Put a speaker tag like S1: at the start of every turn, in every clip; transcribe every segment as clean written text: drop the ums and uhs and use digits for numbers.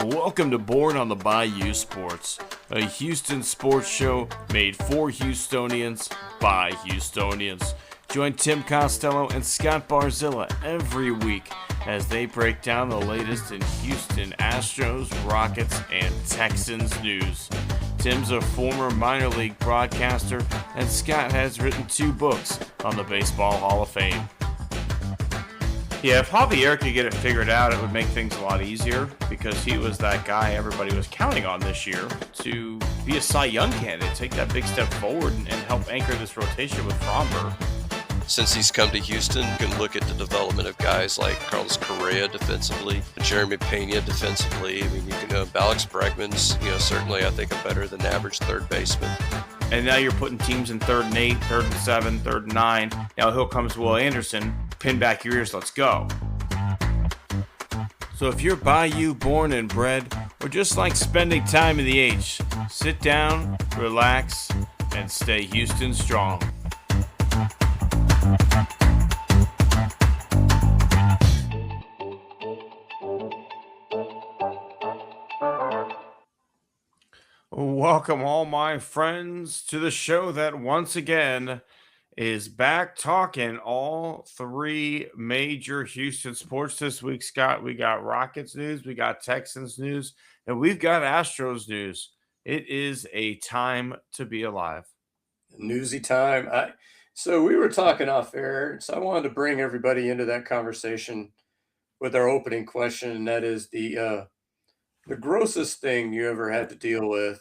S1: Welcome to Born on the Bayou Sports, a Houston sports show made for Houstonians by Houstonians. Join Tim Costello and Scott Barzilla every week as they break down the latest in Houston Astros, Rockets, and Texans news. Tim's a former minor league broadcaster, and Scott has written 2 books on the Baseball Hall of Fame. Yeah, if Javier could get it figured out, it would make things a lot easier because he was that guy everybody was counting on this year to be a Cy Young candidate, take that big step forward and help anchor this rotation with Fromber.
S2: Since he's come to Houston, you can look at the development of guys like Carlos Correa defensively, Jeremy Pena defensively. I mean, you can Alex Bregman's, certainly I think a better than average third baseman.
S1: And now you're putting teams in 3rd and 8, 3rd and 7, 3rd and 9. Now here comes Will Anderson. Pin back your ears, let's go. So if you're Bayou born and bred, or just like spending time in the H, sit down, relax, and stay Houston strong. Welcome all my friends to the show that once again is back talking all 3 major Houston sports this week, Scott. We got Rockets news, we got Texans news, and we've got Astros news. It is a time to be alive.
S3: Newsy time. So we were talking off air, so I wanted to bring everybody into that conversation with our opening question, and that is the grossest thing you ever had to deal with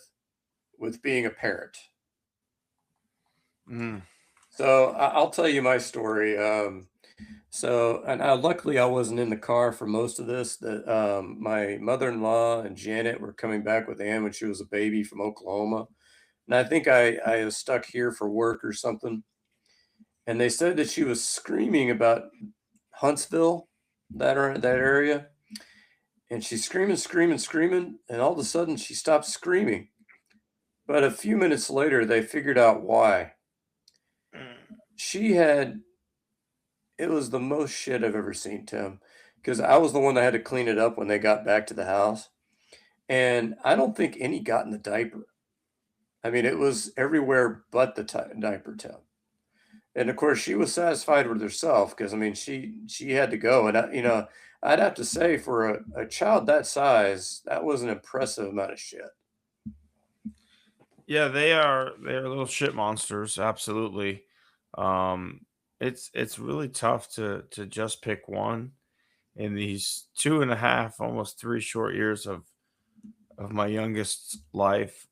S3: being a parent. So I'll tell you my story. Luckily I wasn't in the car for most of this. That my mother-in-law and Janet were coming back with Ann when she was a baby from Oklahoma, and I think I was stuck here for work or something. And they said that she was screaming about Huntsville, that area, and she's screaming, and all of a sudden she stopped screaming. But a few minutes later, they figured out why. It was the most shit I've ever seen, Tim, because I was the one that had to clean it up when they got back to the house. And I don't think any got in the diaper. I mean, it was everywhere but the diaper, Tim. And of course, she was satisfied with herself because, I mean, she had to go. And, I'd have to say for a child that size, that was an impressive amount of shit.
S1: Yeah, they're little shit monsters, absolutely. It's really tough to just pick one in these 2.5, almost 3 short years of my youngest life.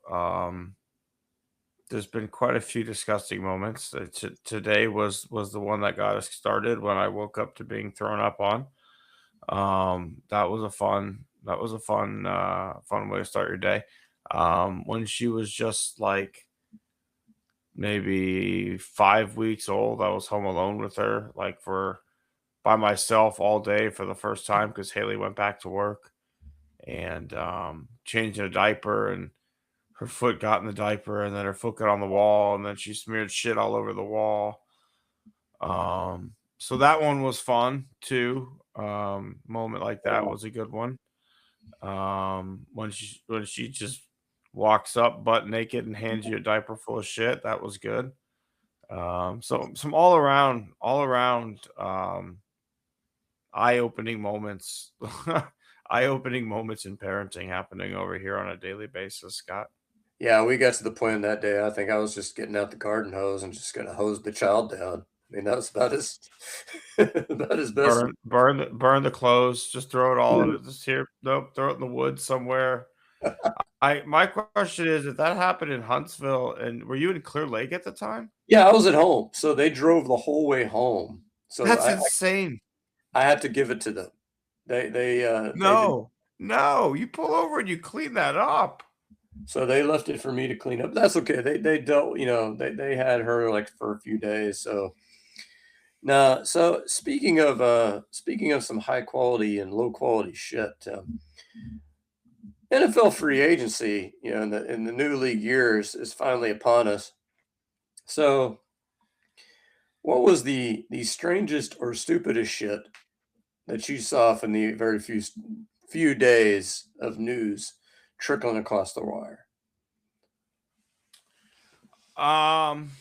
S1: There's been quite a few disgusting moments. Today was the one that got us started when I woke up to being thrown up on. That was a fun way to start your day. When she was just like maybe 5 weeks old, I was home alone with her, like by myself all day for the first time because Haley went back to work, and changing a diaper, and her foot got in the diaper, and then her foot got on the wall, and then she smeared shit all over the wall. So that one was fun too. Moment like that was a good one. When she just walks up butt naked and hands you a diaper full of shit, that was good. So some all around eye-opening moments eye-opening moments in parenting happening over here on a daily basis, Scott.
S3: Yeah, we got to the point that day, I think I was just getting out the garden hose and just gonna hose the child down. I mean, that was about as best.
S1: Burn the clothes, just throw it all in it. Just here, nope, throw it in the woods somewhere. My question is, if that happened in Huntsville, and were you in Clear Lake at the time?
S3: Yeah, I was at home, so they drove the whole way home. So
S1: That's insane.
S3: I had to give it to them.
S1: No, you pull over and you clean that up.
S3: So they left it for me to clean up. That's okay. They dealt, they had her like for a few days. So now, so speaking of some high quality and low quality shit, NFL free agency, in the new league years is finally upon us. So what was the strangest or stupidest shit that you saw from the very few days of news trickling across the wire?
S1: Um,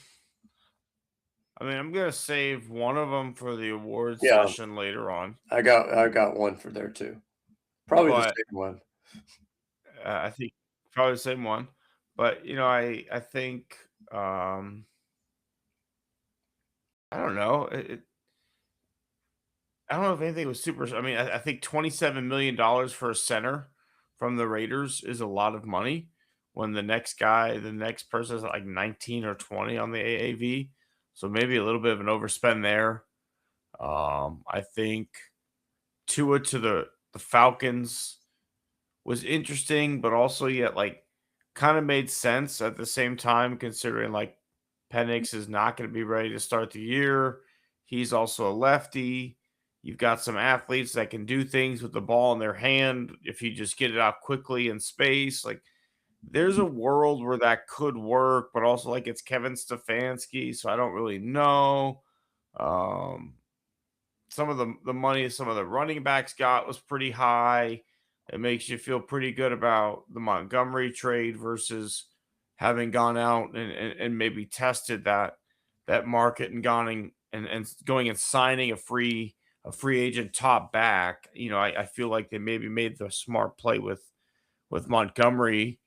S1: I mean, I'm gonna save one of them for the award
S3: Yeah,
S1: session later on,
S3: I got one for there too. Probably the
S1: but
S3: same one.
S1: I think probably the same one. But I think um, I don't know. I don't know if anything was super. I mean, I think $27 million for a center from the Raiders is a lot of money. When the next person is like 19 or 20 on the AAV, so maybe a little bit of an overspend there. I think Tua to the Falcons was interesting, but also yet like kind of made sense at the same time, considering like Penix is not going to be ready to start the year. He's also a lefty. You've got some athletes that can do things with the ball in their hand if you just get it out quickly in space. Like there's a world where that could work, but also like it's Kevin Stefanski, so I don't really know. Um, some of the money some of the running backs got was pretty high. It makes you feel pretty good about the Montgomery trade versus having gone out and maybe tested that market and going and signing a free agent top back. I feel like they maybe made the smart play with Montgomery.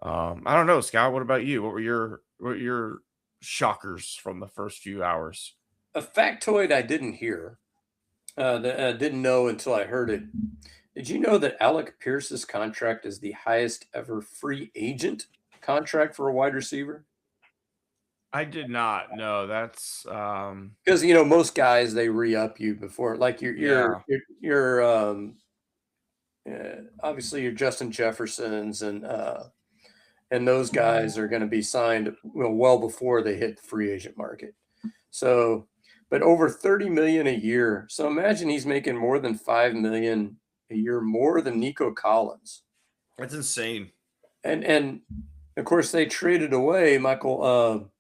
S1: I don't know, Scott. What about you? What were your shockers from the first few hours?
S3: A factoid I didn't hear, that I didn't know until I heard it. Did you know that Alec Pierce's contract is the highest ever free agent contract for a wide receiver?
S1: I did not know. That's
S3: Because most guys they re-up you before, like
S1: yeah.
S3: obviously your Justin Jeffersons and those guys are going to be signed well before they hit the free agent market. So, but over 30 million a year. So imagine he's making more than 5 million a year more than Nico Collins.
S1: That's insane.
S3: And of course they traded away Michael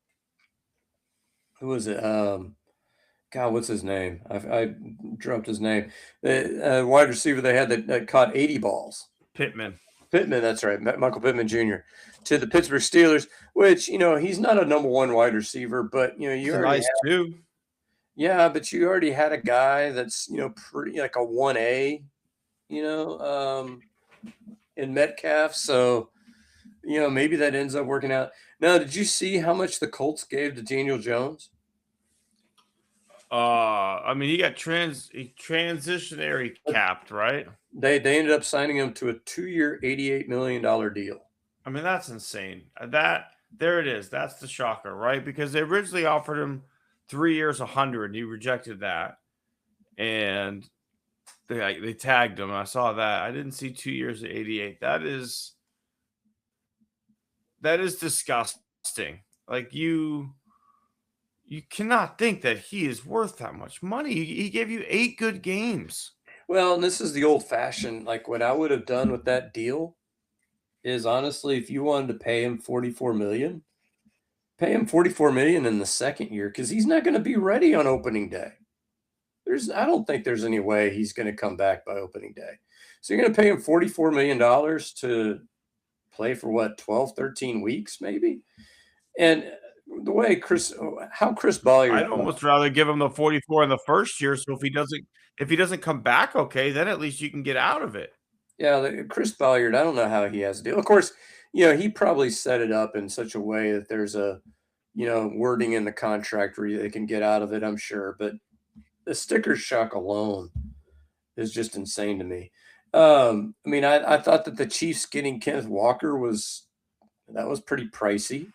S3: who was it? God, what's his name? I dropped his name. The wide receiver they had that caught 80 balls.
S1: Pittman.
S3: Pittman, that's right, Michael Pittman Jr. to the Pittsburgh Steelers, which he's not a number one wide receiver, but you
S1: He's a
S3: already
S1: nice too.
S3: yeah, but you already had a guy that's pretty like a 1A, you know, um, in Metcalf, so maybe that ends up working out. Now, did you see how much the Colts gave to Daniel Jones?
S1: I mean, he transitionary capped, right?
S3: They ended up signing him to a 2-year, $88 million deal.
S1: I mean, that's insane. That there it is. That's the shocker, right? Because they originally offered him 3 years, 100, and he rejected that, and they tagged him. I saw that. I didn't see 2 years at 88. That is disgusting. Like you cannot think that he is worth that much money. He gave you 8 good games.
S3: Well, and this is the old fashioned, like what I would have done with that deal is honestly, if you wanted to pay him 44 million, pay him 44 million in the second year because he's not going to be ready on opening day. I don't think there's any way he's going to come back by opening day. So you're going to pay him $44 million to play for what, 12, 13 weeks, maybe? And the way how Chris Bolliard,
S1: I'd almost rather give him the 44 in the first year. So if he doesn't come back okay, then at least you can get out of it.
S3: yeah, Chris Bolliard, I don't know how he has to deal. Of course, he probably set it up in such a way that there's a, wording in the contract where they can get out of it, I'm sure. But the sticker shock alone is just insane to me. I mean, I thought that the Chiefs getting Kenneth Walker was pretty pricey,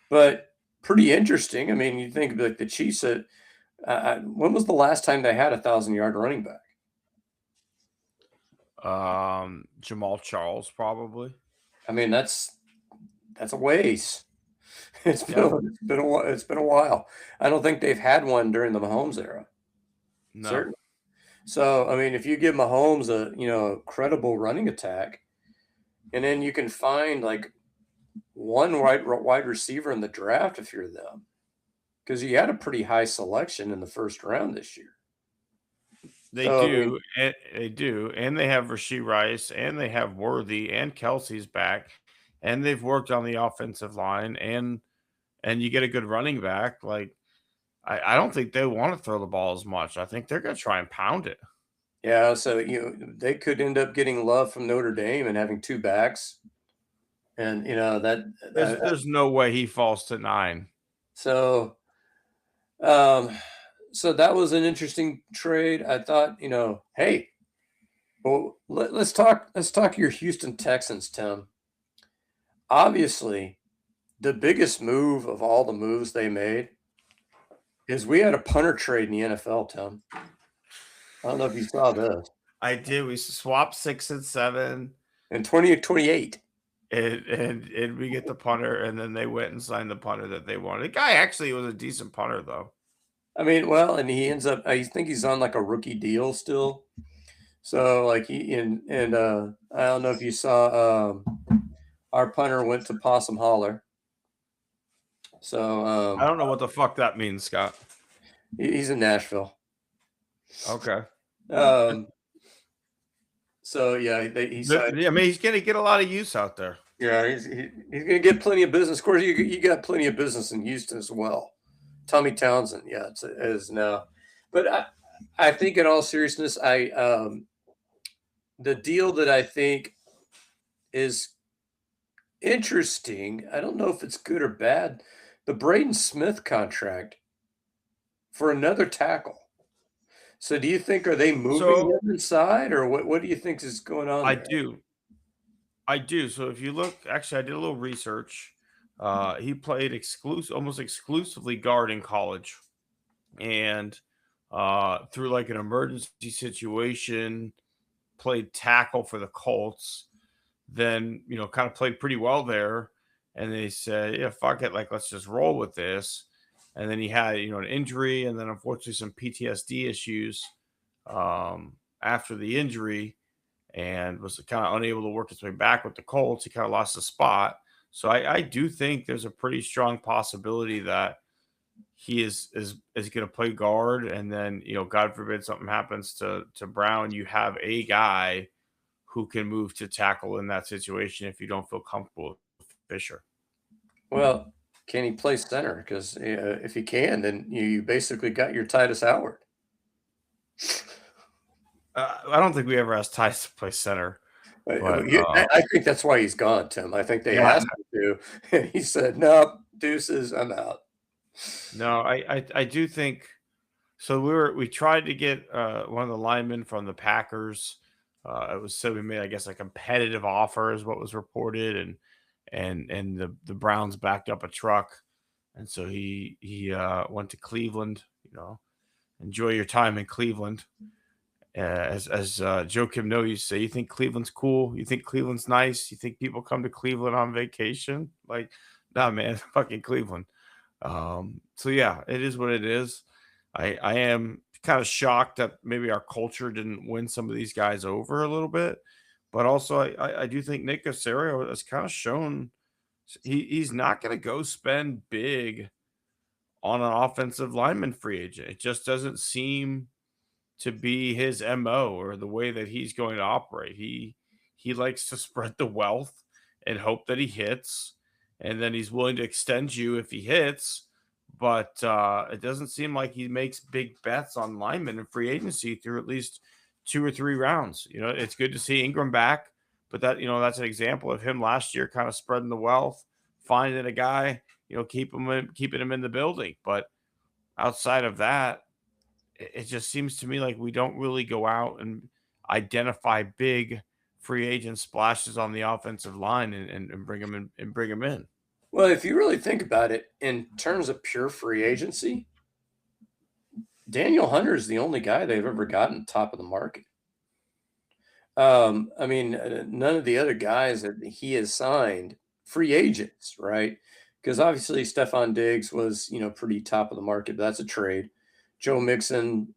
S3: but pretty interesting. I mean, you think like the Chiefs when was the last time they had 1,000-yard running back?
S1: Jamal Charles probably.
S3: I mean, that's a ways.
S1: Yeah.
S3: It's been a while. I don't think they've had one during the Mahomes era.
S1: No.
S3: Certainly. So, I mean, if you give Mahomes a credible running attack, and then you can find like one wide receiver in the draft if you're them, because you had a pretty high selection in the first round this year.
S1: They
S3: So I mean,
S1: do, they do, and they have Rasheed Rice, and they have Worthy, and Kelsey's back, and they've worked on the offensive line, and you get a good running back. Like I don't think they want to throw the ball as much. I think they're going to try and pound it.
S3: yeah, so they could end up getting love from Notre Dame and having two backs, and
S1: There's no way he falls to 9.
S3: so um, so that was an interesting trade. I thought, hey, well, let's talk your Houston Texans, Tim. Obviously, the biggest move of all the moves they made is we had a punter trade in the NFL, Tim. I don't know if you saw this.
S1: I did. We swapped 6 and 7,
S3: In 2028.
S1: and we get the punter, and then they went and signed the punter that they wanted. The guy actually was a decent punter, though.
S3: I mean, well, and he ends up, I think he's on like a rookie deal still. So like I don't know if you saw our punter went to Possum Holler. So
S1: I don't know what the fuck that means, Scott.
S3: he's in Nashville.
S1: Okay.
S3: Um, so yeah, he signed.
S1: I mean, he's going to get a lot of use out there.
S3: Yeah, he's going to get plenty of business. Of course, you got plenty of business in Houston as well. Tommy Townsend, yeah, it is now. But I think in all seriousness, the deal that I think is interesting, I don't know if it's good or bad, the Braden Smith contract for another tackle. So do you think, are they moving him inside, or what do you think is going on
S1: I
S3: there?
S1: do. I do. So if you look, actually, I did a little research. He played almost exclusively guard in college, and through like an emergency situation, played tackle for the Colts. Then kind of played pretty well there, and they said, "Yeah, fuck it, like let's just roll with this." And then he had an injury, and then unfortunately some PTSD issues after the injury, and was kind of unable to work his way back with the Colts. He kind of lost the spot. So I do think there's a pretty strong possibility that he is going to play guard, and then God forbid something happens to Brown, you have a guy who can move to tackle in that situation if you don't feel comfortable with Fisher.
S3: Well, can he play center? Because if he can, then you basically got your Titus Howard.
S1: I don't think we ever asked Tice to play center. But,
S3: I think that's why he's gone, Tim. I think they asked him to, and he said, "No, deuces, I'm out."
S1: No, I do think so. We tried to get one of the linemen from the Packers. It was said we made, I guess, a competitive offer, is what was reported, and the Browns backed up a truck, and so he went to Cleveland. Enjoy your time in Cleveland. As Joe Kim No used to say, you think Cleveland's cool? You think Cleveland's nice? You think people come to Cleveland on vacation? Like, nah, man, fucking Cleveland. So yeah, it is what it is. I am kind of shocked that maybe our culture didn't win some of these guys over a little bit, but also I do think Nick Caserio has kind of shown he's not going to go spend big on an offensive lineman free agent. It just doesn't seem to be his MO or the way that he's going to operate. He likes to spread the wealth and hope that he hits, and then he's willing to extend you if he hits. But it doesn't seem like he makes big bets on linemen in free agency through at least 2 or 3 rounds. It's good to see Ingram back, but that's an example of him last year kind of spreading the wealth, finding a guy, keeping him in the building. But outside of that, it just seems to me like we don't really go out and identify big free agent splashes on the offensive line and bring them in.
S3: Well, if you really think about it, in terms of pure free agency, Daniel Hunter is the only guy they've ever gotten top of the market. I mean, none of the other guys that he has signed free agents, right? Because obviously Stephon Diggs was, pretty top of the market, but that's a trade. Joe Mixon,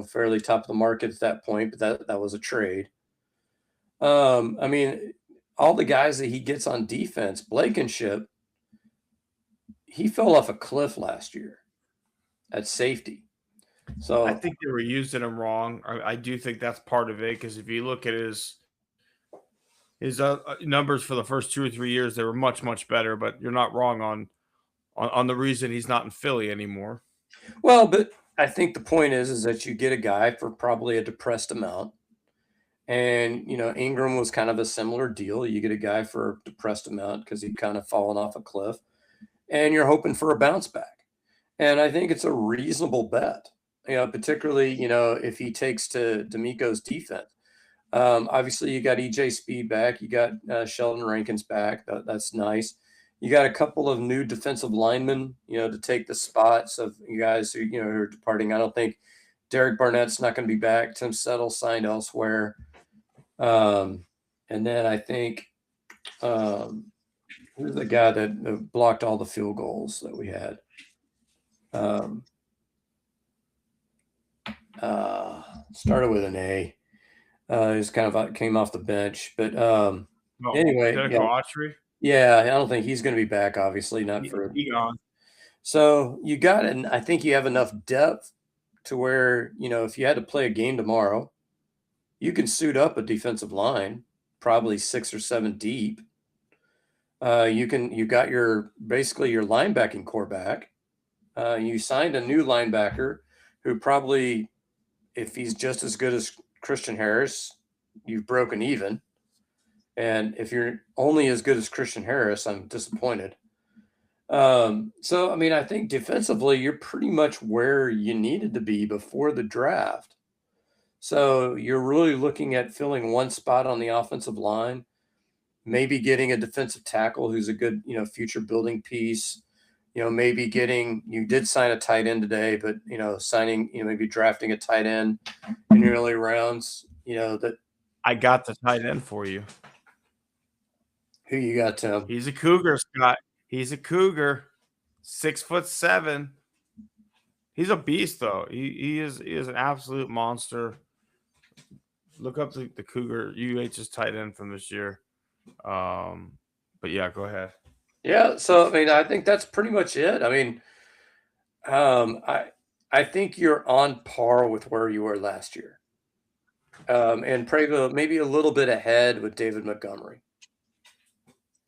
S3: fairly top of the market at that point, but that was a trade. I mean, all the guys that he gets on defense, Blankenship, he fell off a cliff last year at safety. So
S1: I think they were using him wrong. I do think that's part of it because if you look at his numbers for the first 2 or 3 years, they were much much better. But you're not wrong on the reason he's not in Philly anymore.
S3: well, but I think the point is that you get a guy for probably a depressed amount. And, Ingram was kind of a similar deal. You get a guy for a depressed amount because he'd kind of fallen off a cliff, and you're hoping for a bounce back. And I think it's a reasonable bet, particularly, if he takes to D'Amico's defense. Obviously, you got EJ Speed back. You got Sheldon Rankins back. That's nice. You got a couple of new defensive linemen, to take the spots of you guys who are departing. I don't think Derek Barnett's not going to be back. Tim Settle signed elsewhere. And then I think who's the guy that blocked all the field goals that we had? Started with an A. He's kind of came off the bench, but anyway,
S1: Autry?
S3: yeah, I don't think he's going to be back. Obviously, not for.
S1: He gone.
S3: So you got it. And I think you have enough depth to where if you had to play a game tomorrow, you can suit up a defensive line, probably 6 or 7 deep. You got basically your linebacking core back. You signed a new linebacker who probably, if he's just as good as Christian Harris, you've broken even. And if you're only as good as Christian Harris, I'm disappointed. So, I mean, I think defensively, you're pretty much where you needed to be before the draft. So you're really looking at filling one spot on the offensive line, maybe getting a defensive tackle who's a good, future building piece. Maybe you did sign a tight end today, but, signing, maybe drafting a tight end in the early rounds, that.
S1: I got the tight end for you.
S3: Who you got, Tim?
S1: He's a Cougar, Scott. He's a Cougar. 6'7". He's a beast, though. He is an absolute monster. Look up the Cougar UH's tight end from this year. But yeah, go ahead.
S3: Yeah, so I mean, I think that's pretty much it. I mean, I think you're on par with where you were last year, and probably maybe a little bit ahead with David Montgomery.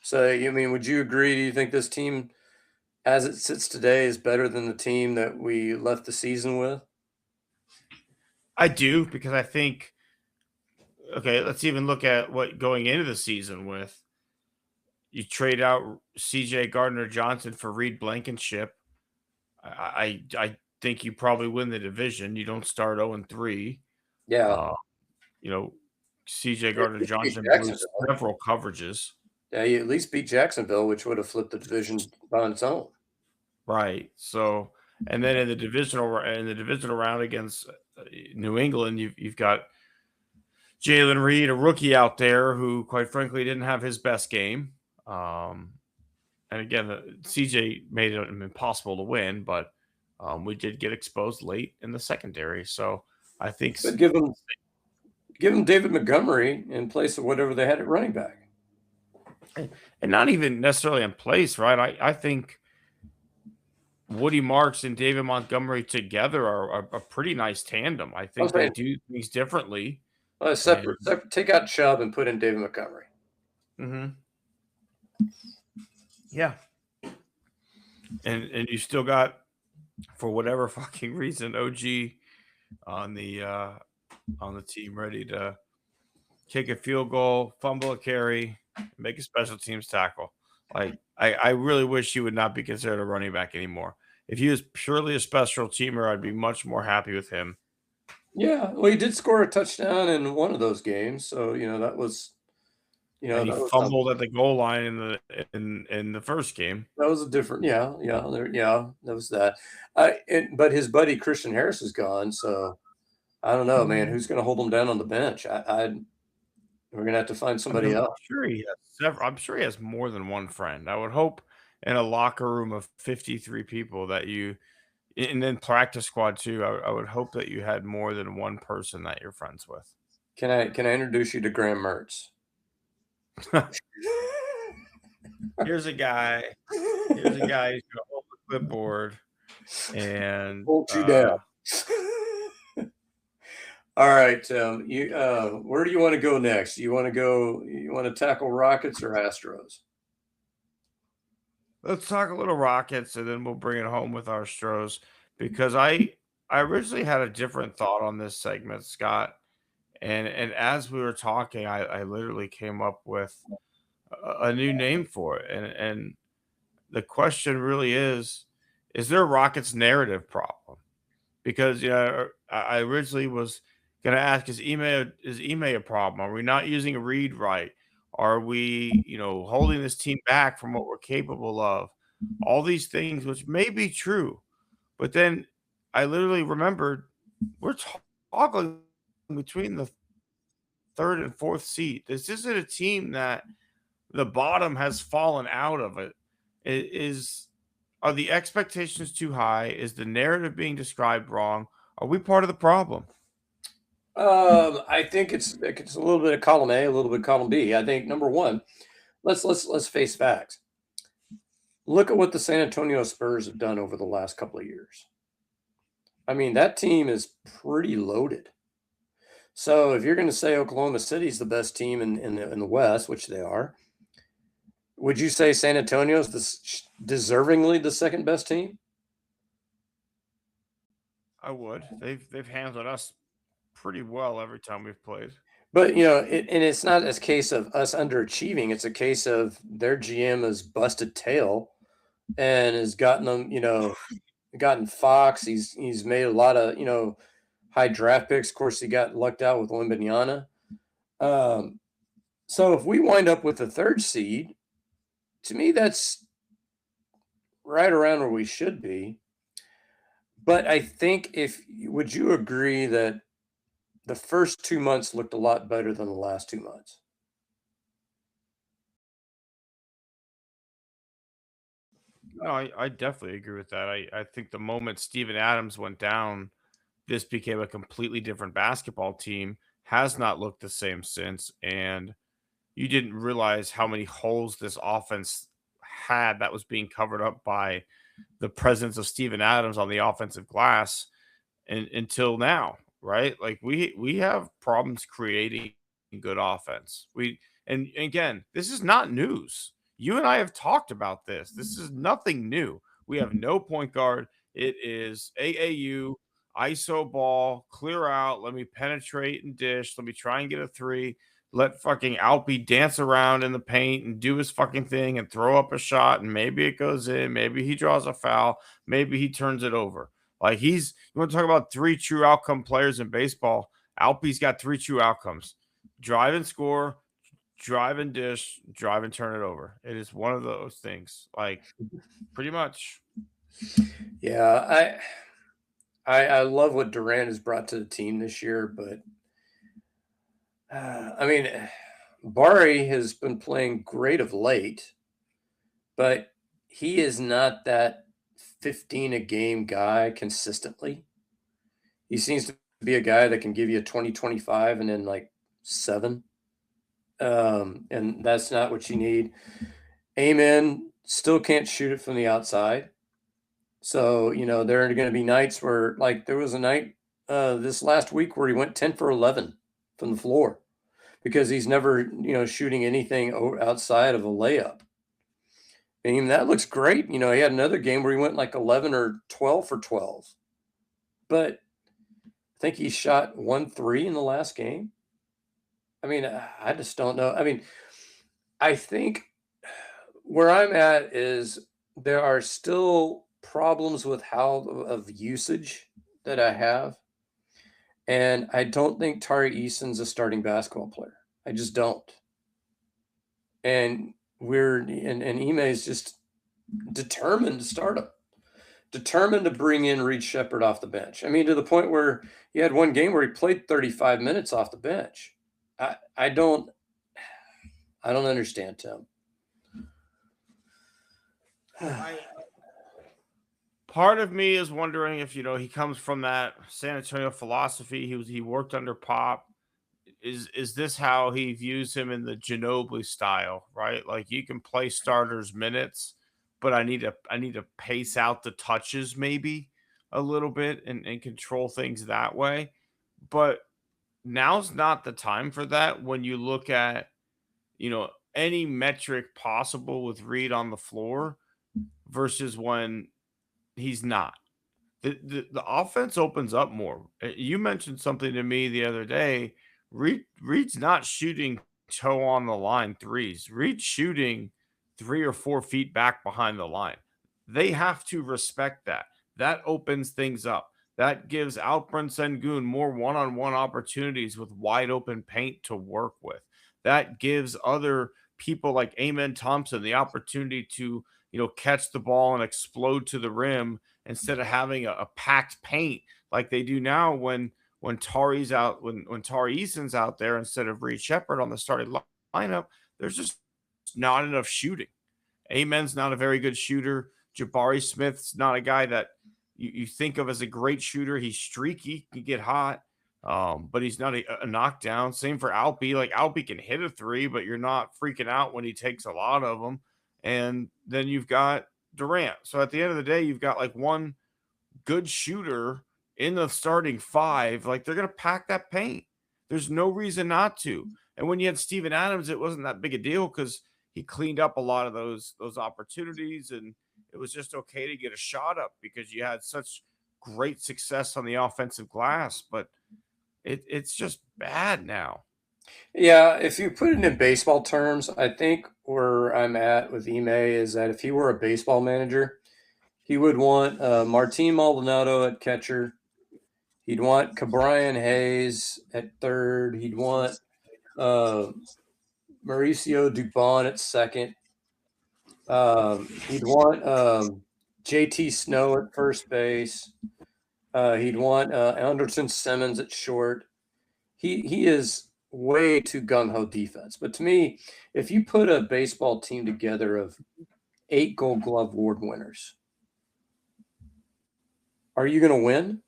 S3: So, would you agree? Do you think this team, as it sits today, is better than the team that we left the season with?
S1: I do, because I think. Okay, let's even look at what going into the season with. You trade out C.J. Gardner-Johnson for Reed Blankenship. I think you probably win the division. You don't start 0-3.
S3: Yeah.
S1: C.J. Gardner-Johnson blew several coverages.
S3: Yeah, you at least beat Jacksonville, which would have flipped the division on its own.
S1: Right. So, and then in the divisional round against New England, you've got Jalen Reed, a rookie out there who, quite frankly, didn't have his best game. And again, CJ made it impossible to win, but we did get exposed late in the secondary. So I think.
S3: But give him David Montgomery in place of whatever they had at running back.
S1: And not even necessarily in place, right? I think Woody Marks and David Montgomery together are a pretty nice tandem. I think they do things differently.
S3: Separate. Take out Chubb and put in David Montgomery.
S1: Mm-hmm. Yeah. And you still got, for whatever fucking reason, OG on the team ready to kick a field goal, fumble a carry, make a special teams tackle. Like, I really wish he would not be considered a running back anymore. If he was purely a special teamer, I'd be much more happy with him.
S3: Yeah, well, he did score a touchdown in one of those games, so that was,
S1: and he fumbled at the goal line in the first game.
S3: That was a different, that was that. But his buddy Christian Harris is gone, so I don't know, man. Who's going to hold him down on the bench? We're going to have to find somebody else.
S1: I'm sure he has more than one friend. I would hope in a locker room of 53 people that and then practice squad too. I would hope that you had more than one person that you're friends with.
S3: Can I introduce you to Graham Mertz?
S1: Here's a guy who's going to hold the clipboard and
S3: hold you down. All right, Tim. Where do you want to go next? You want to go? You want to tackle Rockets or Astros?
S1: Let's talk a little Rockets, and then we'll bring it home with our Astros because I originally had a different thought on this segment, Scott. And as we were talking, I literally came up with a new name for it. And the question really is there a Rockets narrative problem? Because I originally was gonna ask, is Ime a problem? Are we not using a read right? Are we, holding this team back from what we're capable of? All these things, which may be true, but then I literally remembered we're toggling between the third and fourth seed. This isn't a team that the bottom has fallen out of it. It is are the expectations too high? Is the narrative being described wrong? Are we part of the problem?
S3: I think it's a little bit of column A, a little bit of column B. I think number one, let's face facts. Look at what the San Antonio Spurs have done over the last couple of years. I mean, that team is pretty loaded. So if you're going to say Oklahoma City's the best team in the West, which they are, would you say San Antonio's deservingly the second best team?
S1: I would. They've handled us pretty well every time we've played.
S3: But and it's not a case of us underachieving. It's a case of their GM has busted tail and has gotten them, gotten Fox. He's made a lot of high draft picks. Of course, he got lucked out with Wembanyama. So if we wind up with the third seed, to me that's right around where we should be. But I think would you agree that the first 2 months looked a lot better than the last 2 months?
S1: No, I definitely agree with that. I think the moment Steven Adams went down, this became a completely different basketball team. Has not looked the same since, and you didn't realize how many holes this offense had that was being covered up by the presence of Steven Adams on the offensive glass until now, right? Like we have problems creating good offense. And again, this is not news. You and I have talked about this. This is nothing new. We have no point guard. It is AAU ISO ball, clear out. Let me penetrate and dish. Let me try and get a three. Let fucking Alpy dance around in the paint and do his fucking thing and throw up a shot. And maybe it goes in. Maybe he draws a foul. Maybe he turns it over. Like you want to talk about three true outcome players in baseball? Alpy's got three true outcomes: drive and score, drive and dish, drive and turn it over. It is one of those things, like pretty much.
S3: Yeah, I love what Durant has brought to the team this year, but I mean, Bari has been playing great of late, but he is not that 15 a game guy consistently. He seems to be a guy that can give you a 20, 25 and then like 7. And that's not what you need. Amen still can't shoot it from the outside. So, there are going to be nights where, like, there was a night this last week where he went 10 for 11 from the floor because he's never, shooting anything outside of a layup. I mean, that looks great. He had another game where he went like 11 or 12 for 12. But I think he shot 1 3 in the last game. I mean, I just don't know. I mean, I think where I'm at is there are still problems with how of usage that I have. And I don't think Tari Eason's a starting basketball player. I just don't. And Ime is just determined to start him, determined to bring in Reed Shepherd off the bench. I mean, to the point where he had one game where he played 35 minutes off the bench. I don't understand, Tim.
S1: Part of me is wondering if he comes from that San Antonio philosophy. He worked under Pop. Is this how he views him in the Ginobili style, right? Like you can play starters minutes, but I need to pace out the touches maybe. a little bit and control things that way. But now's not the time for that when you look at, any metric possible with Reed on the floor versus when he's not. The offense opens up more. You mentioned something to me the other day. Reed's not shooting toe on the line threes. Reed's shooting 3 or 4 feet back behind the line. They have to respect that. That opens things up. That gives Alperen Sengun more one-on-one opportunities with wide open paint to work with. That gives other people like Amen Thompson the opportunity to, catch the ball and explode to the rim instead of having a packed paint like they do now when Tari's out, when Tari Eason's out there instead of Reed Shepard on the starting lineup. There's just not enough shooting. Amen's not a very good shooter. Jabari Smith's not a guy that you think of as a great shooter. He's streaky, can get hot, but he's not a knockdown. Same for Alpi. Like Alpi can hit a three, but you're not freaking out when he takes a lot of them. And then you've got Durant. So at the end of the day, you've got like one good shooter in the starting five. Like they're going to pack that paint. There's no reason not to. And when you had Steven Adams, it wasn't that big a deal because he cleaned up a lot of those opportunities, and it was just okay to get a shot up because you had such great success on the offensive glass. But it's just bad now.
S3: Yeah, if you put it in baseball terms, I think where I'm at with Ime is that if he were a baseball manager, he would want Martin Maldonado at catcher. He'd want Cabrian Hayes at third. He'd want Mauricio Dubon at second. He'd want JT Snow at first base. He'd want Anderson Simmons at short. He is way too gung-ho defense. But to me, if you put a baseball team together of 8 Gold Glove Award winners, are you going to win?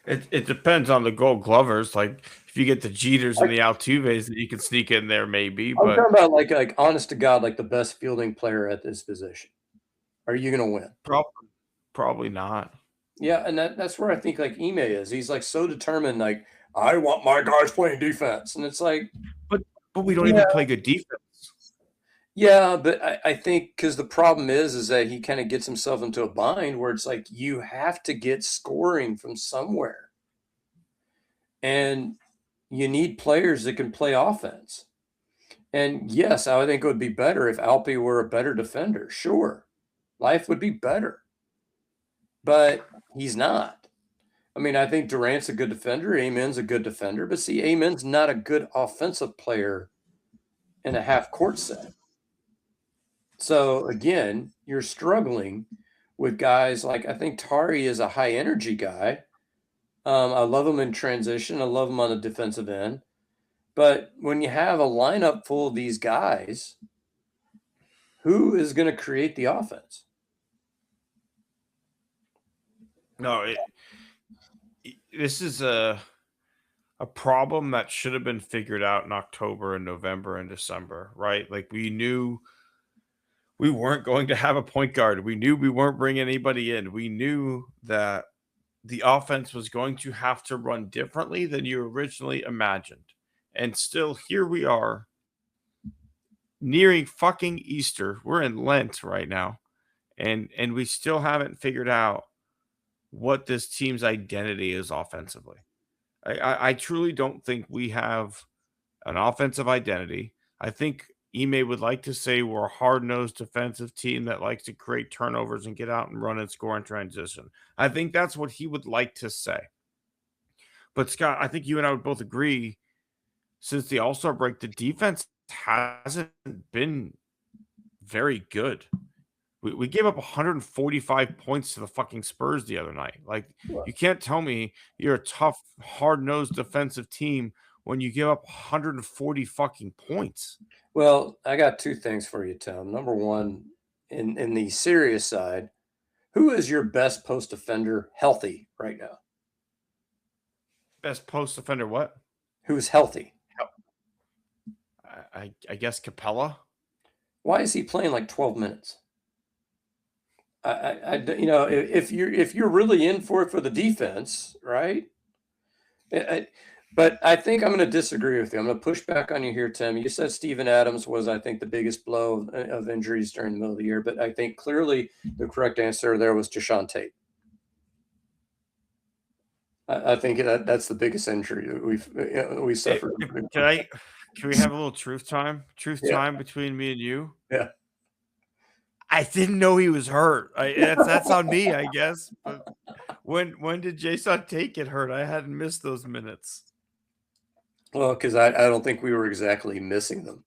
S1: It depends on the Gold Glovers. Like if you get the Jeters and the Altuves, that you can sneak in there maybe.
S3: I'm
S1: But
S3: talking about like honest to God, like the best fielding player at this position. Are you going to win?
S1: probably not.
S3: Yeah, and that's where I think like Ime is. He's like so determined. Like I want my guys playing defense, and it's like,
S1: but we don't even play good defense.
S3: Yeah, but I think because the problem is that he kind of gets himself into a bind where it's like you have to get scoring from somewhere, and you need players that can play offense. And yes, I would think it would be better if Alpi were a better defender. Sure, life would be better, but he's not. I mean, I think Durant's a good defender. Amen's a good defender, but see, Amen's not a good offensive player in a half court set. So again, you're struggling with guys like I think Tari is a high energy guy. I love him in transition. I love him on the defensive end. But when you have a lineup full of these guys, who is going to create the offense?
S1: No, this is a problem that should have been figured out in October and November and December, right? Like we knew we weren't going to have a point guard. We knew we weren't bringing anybody in. We knew that the offense was going to have to run differently than you originally imagined. And still, here we are nearing fucking Easter. We're in Lent right now. And we still haven't figured out what this team's identity is offensively. I truly don't think we have an offensive identity. I think Ime would like to say we're a hard-nosed defensive team that likes to create turnovers and get out and run and score in transition. I think that's what he would like to say. But Scott, I think you and I would both agree since the All-Star break, the defense hasn't been very good. We gave up 145 points to the fucking Spurs the other night. Like, you can't tell me you're a tough, hard-nosed defensive team when you give up 140 fucking points.
S3: Well, I got 2 things for you, Tom. Number one, in the serious side, who is your best post defender healthy right now?
S1: Best post defender what?
S3: Who's healthy?
S1: I guess Capella.
S3: Why is he playing like 12 minutes? if you're really in for it for the defense, right? But I think I'm going to disagree with you. I'm going to push back on you here, Tim. You said Steven Adams was, I think, the biggest blow of injuries during the middle of the year, but I think clearly the correct answer there was Deshaun Tate. I think that's the biggest injury we suffered.
S1: Can we have a little truth time? Truth
S3: Yeah.
S1: time between me and you.
S3: Yeah.
S1: I didn't know he was hurt. That's on me, I guess. But when did Jason Tate get hurt? I hadn't missed those minutes.
S3: Well, because I don't think we were exactly missing them.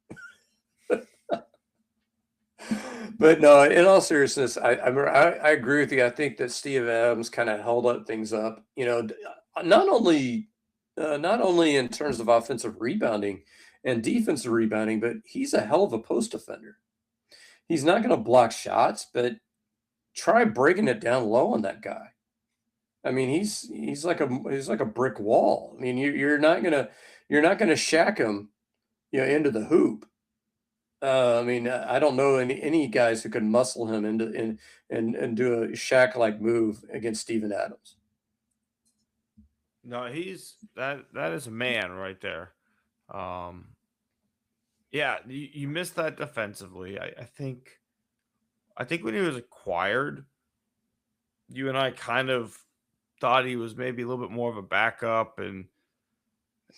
S3: But no, in all seriousness, I agree with you. I think that Steve Adams kind of held up things up. Not only in terms of offensive rebounding and defensive rebounding, but he's a hell of a post defender. He's not going to block shots, but try breaking it down low on that guy. I mean, he's like a brick wall. I mean, you're not gonna shack him, into the hoop. I mean, I don't know any guys who could muscle him into and do a Shaq like move against Steven Adams.
S1: No, that is a man right there. Yeah, you missed that defensively. I think when he was acquired, you and I kind of thought he was maybe a little bit more of a backup, and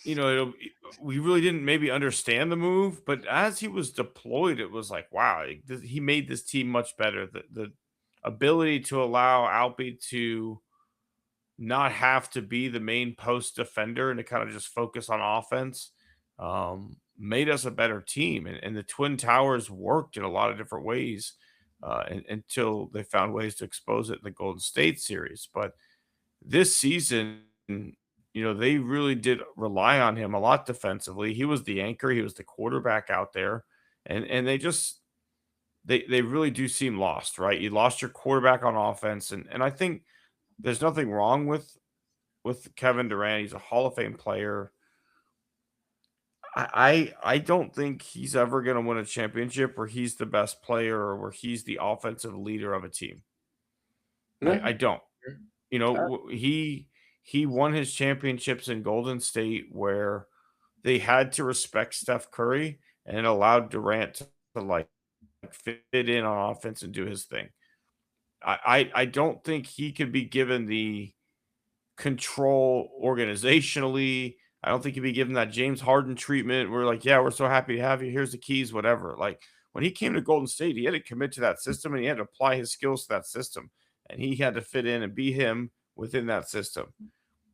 S1: we really didn't maybe understand the move. But as he was deployed, it was like, wow, he made this team much better. The ability to allow Alpi to not have to be the main post defender and to kind of just focus on offense made us a better team. And the Twin Towers worked in a lot of different ways until they found ways to expose it in the Golden State series. But this season, they really did rely on him a lot defensively. He was the anchor. He was the quarterback out there. And they really do seem lost, right? You lost your quarterback on offense. And I think there's nothing wrong with Kevin Durant. He's a Hall of Fame player. I don't think he's ever going to win a championship where he's the best player or where he's the offensive leader of a team.
S3: No.
S1: I don't. He won his championships in Golden State where they had to respect Steph Curry and it allowed Durant to fit in on offense and do his thing. I don't think he could be given the control organizationally. I don't think he'd be given that James Harden treatment. We're like, yeah, we're so happy to have you. Here's the keys, whatever. Like when he came to Golden State, he had to commit to that system and he had to apply his skills to that system. And he had to fit in and be him within that system.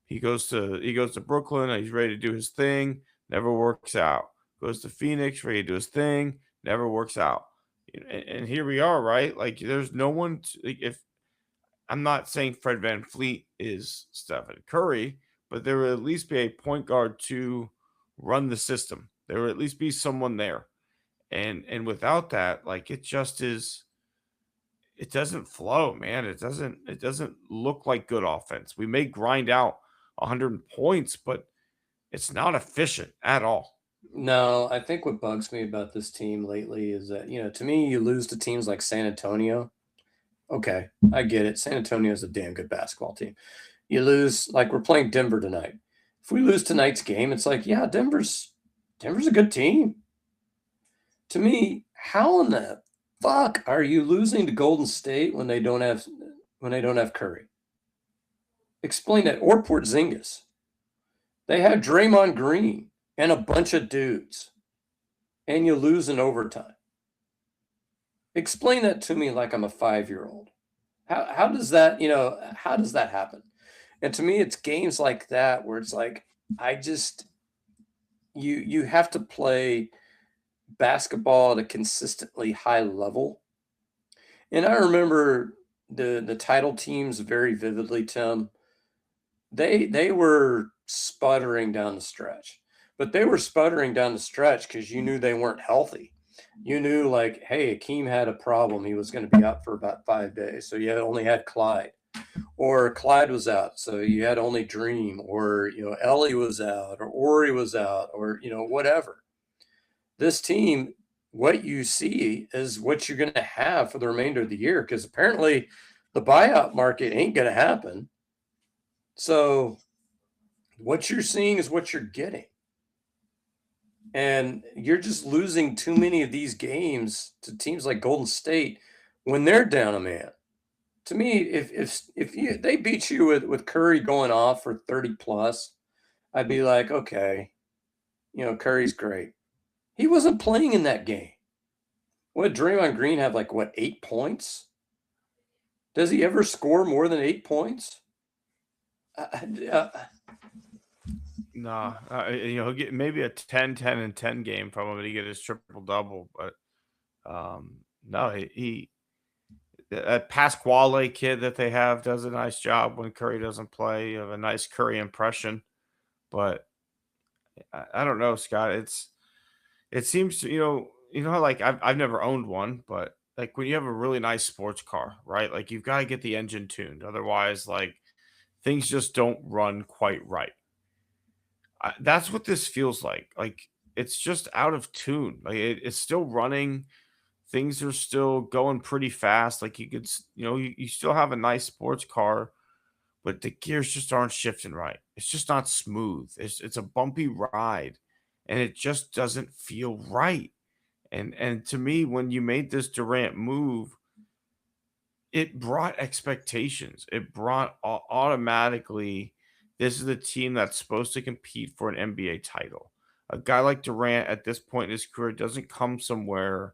S1: He goes to Brooklyn. He's ready to do his thing. Never works out. Goes to Phoenix, ready to do his thing. Never works out. And here we are, right? Like there's no one. If I'm not saying Fred VanVleet is Stephen Curry, but there would at least be a point guard to run the system. There would at least be someone there. And without that, it just is. It doesn't flow, man. It doesn't look like good offense. We may grind out 100 points, but it's not efficient at all.
S3: No, I think what bugs me about this team lately is that, to me, you lose to teams like San Antonio. Okay, I get it. San Antonio is a damn good basketball team. You lose, we're playing Denver tonight. If we lose tonight's game, it's like, yeah, Denver's a good team. To me, how in the fuck are you losing to Golden State when they don't have Curry? Explain that. Or Porzingis. They had Draymond Green and a bunch of dudes, and you lose in overtime. Explain that to me like I'm a 5-year-old. How does that happen? And to me, it's games like that where it's like, you have to play basketball at a consistently high level. And I remember the title teams very vividly, Tim. They were sputtering down the stretch, but they were sputtering down the stretch because you knew they weren't healthy. You knew hey, Akeem had a problem. He was going to be out for about 5 days. So you only had Clyde, or Clyde was out. So you had only Dream, or, Ellie was out, or Ori was out, or, whatever. This team what you see is what you're going to have for the remainder of the year, because apparently the buyout market ain't going to happen. So what you're seeing is what you're getting. And you're just losing too many of these games to teams like Golden State when they're down a man. To me, if they beat you with Curry going off for 30 plus, I'd be like, okay, Curry's great. He wasn't playing in that game. What, Draymond Green have like, what, 8 points? Does he ever score more than 8 points?
S1: Nah, he'll get maybe a 10, 10, and 10 game from him, and he get his triple double. But no, that Pasquale kid that they have does a nice job when Curry doesn't play. You have a nice Curry impression, but I don't know, Scott. It seems to how like I've never owned one, but like when you have a really nice sports car, right? Like you've got to get the engine tuned, otherwise, like things just don't run quite right. That's what this feels like. Like it's just out of tune. Like it's still running. Things are still going pretty fast. Like you could, you still have a nice sports car, but the gears just aren't shifting right. It's just not smooth. It's a bumpy ride, and it just doesn't feel right. And to me, when you made this Durant move, it brought expectations. It brought automatically, this is a team that's supposed to compete for an NBA title. A guy like Durant at this point in his career doesn't come somewhere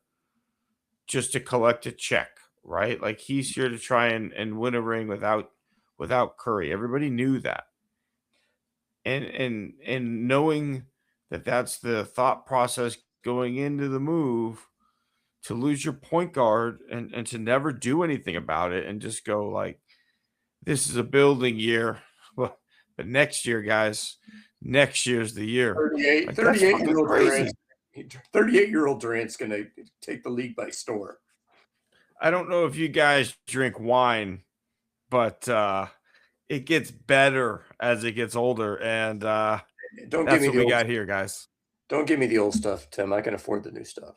S1: just to collect a check, right? Like he's here to try and win a ring without Curry. Everybody knew that. And knowing that that's the thought process going into the move, to lose your point guard and to never do anything about it and just go like, this is a building year. But next year, guys, next year's the year.
S3: 38,
S1: Like that's
S3: 38-year-old
S1: crazy.
S3: Durant, 38-year-old Durant's going to take the league by storm.
S1: I don't know if you guys drink wine, but it gets better as it gets older, and
S3: Don't give
S1: that's
S3: me
S1: what
S3: the
S1: we
S3: old,
S1: got here, guys.
S3: don't give me the old stuff, Tim. I can afford the new stuff.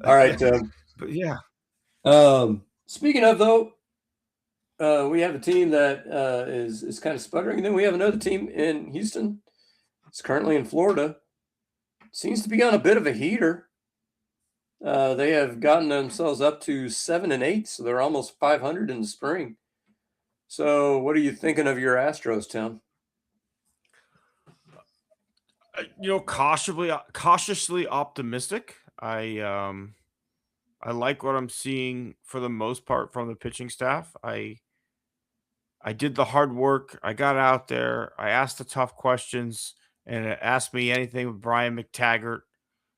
S3: All right, Tim.
S1: But yeah,
S3: Speaking of, though, we have a team that is kind of sputtering, and then we have another team in Houston. It's currently in Florida. Seems to be on a bit of a heater. They have gotten themselves up to 7-8, so they're almost 500 in the spring. So, what are you thinking of your Astros, Tim?
S1: cautiously optimistic. I like what I'm seeing for the most part from the pitching staff. I did the hard work. I got out there. I asked the tough questions, and it asked me anything with Brian McTaggart,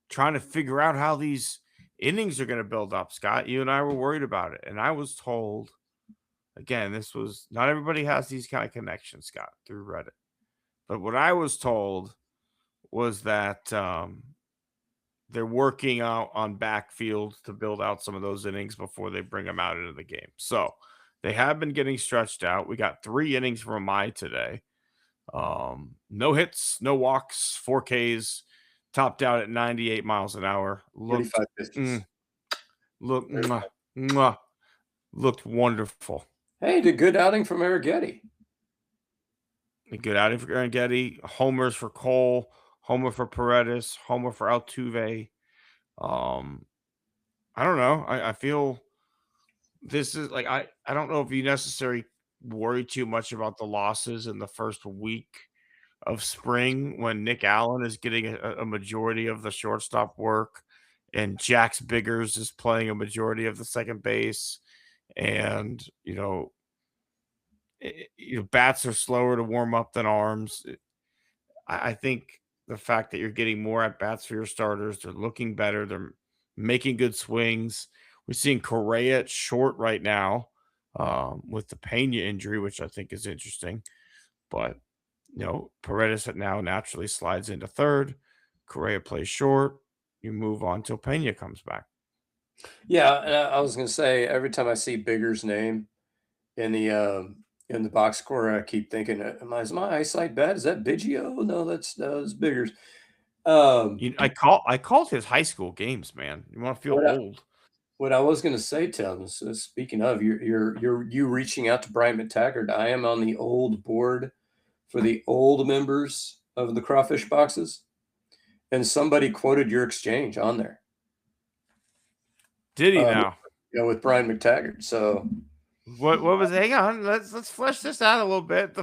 S1: trying to figure out how these innings are going to build up. Scott, you and I were worried about it, and I was told, again, this was not everybody has these kind of connections, Scott, through Reddit. But what I was told was that they're working out on backfield to build out some of those innings before they bring them out into the game. So they have been getting stretched out. We got 3 innings from Mai today. No hits, no walks, 4Ks, topped out at 98 miles an hour.
S3: 35 pitches.
S1: Looked wonderful.
S3: Hey, the good outing from Arrighetti.
S1: A good outing for Getty. Homers for Cole. Homer for Paredes. Homer for Altuve. I don't know. I feel this is like I don't know if you necessarily worry too much about the losses in the first week of spring when Nick Allen is getting a majority of the shortstop work and Jax Biggers is playing a majority of the second base, and bats are slower to warm up than arms. I think the fact that you're getting more at bats for your starters, they're looking better, they're making good swings. We're seeing Correa at short right now with the Pena injury, which I think is interesting. But Paredes now naturally slides into third. Correa plays short. You move on till Pena comes back.
S3: Yeah, and I was going to say, every time I see Bigger's name in the box score, I keep thinking, is my eyesight bad? Is that Biggio? No, that's Biggers.
S1: I called his high school games, man. You want to feel
S3: what I,
S1: old?
S3: what I was going to say, Tim, is speaking of you reaching out to Brian McTaggart, I am on the old board for the old members of the Crawfish Boxes, and somebody quoted your exchange on there.
S1: Did he
S3: Um,
S1: now?
S3: with Brian McTaggart. So
S1: What was? Hang on, let's flesh this out a little bit.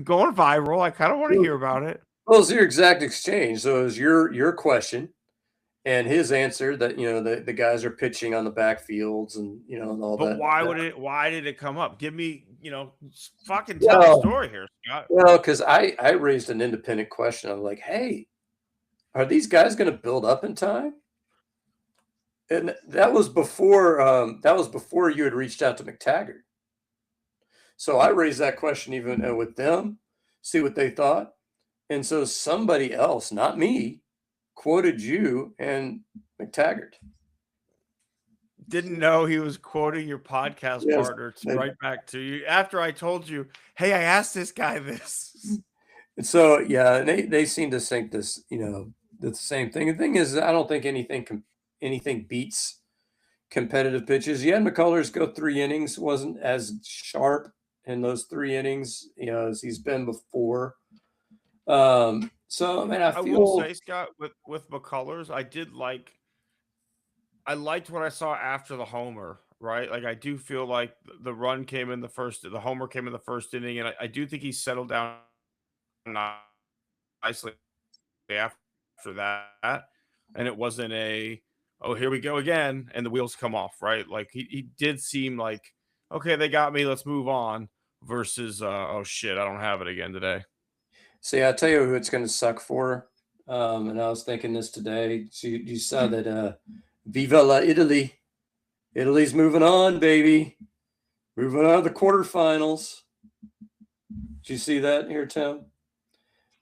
S1: Going viral. I kind of want to hear about it.
S3: well, it's your exact exchange. So it was your question and his answer that the guys are pitching on the backfields and and all
S1: But
S3: that.
S1: why did it come up? Give me, fucking tell the
S3: Well,
S1: story here, Scott.
S3: well, because I raised an independent question. I'm like, hey, are these guys going to build up in time? And that was before you had reached out to McTaggart. So I raised that question even with them, see what they thought. And so somebody else, not me, quoted you and McTaggart.
S1: Didn't know he was quoting your podcast
S3: Yes.
S1: partner right back to you after I told you, hey, I asked this guy this.
S3: And so yeah, and they seem to think this, the same thing. The thing is, I don't think anything beats competitive pitches. You had McCullers go 3 innings, wasn't as sharp in those 3 innings, as he's been before. So I mean,
S1: I will say, Scott, with McCullers, I liked what I saw after the homer, right? Like I do feel like the homer came in the first inning, and I do think he settled down nicely after that. And it wasn't oh, here we go again, and the wheels come off, right? Like he did seem like, okay, they got me, let's move on, versus oh shit, I don't have it again today.
S3: See, I'll tell you who it's going to suck for. And I was thinking this today. So you saw that Viva la Italy. Italy's moving on, baby. Moving on to the quarterfinals. Did you see that here, Tim?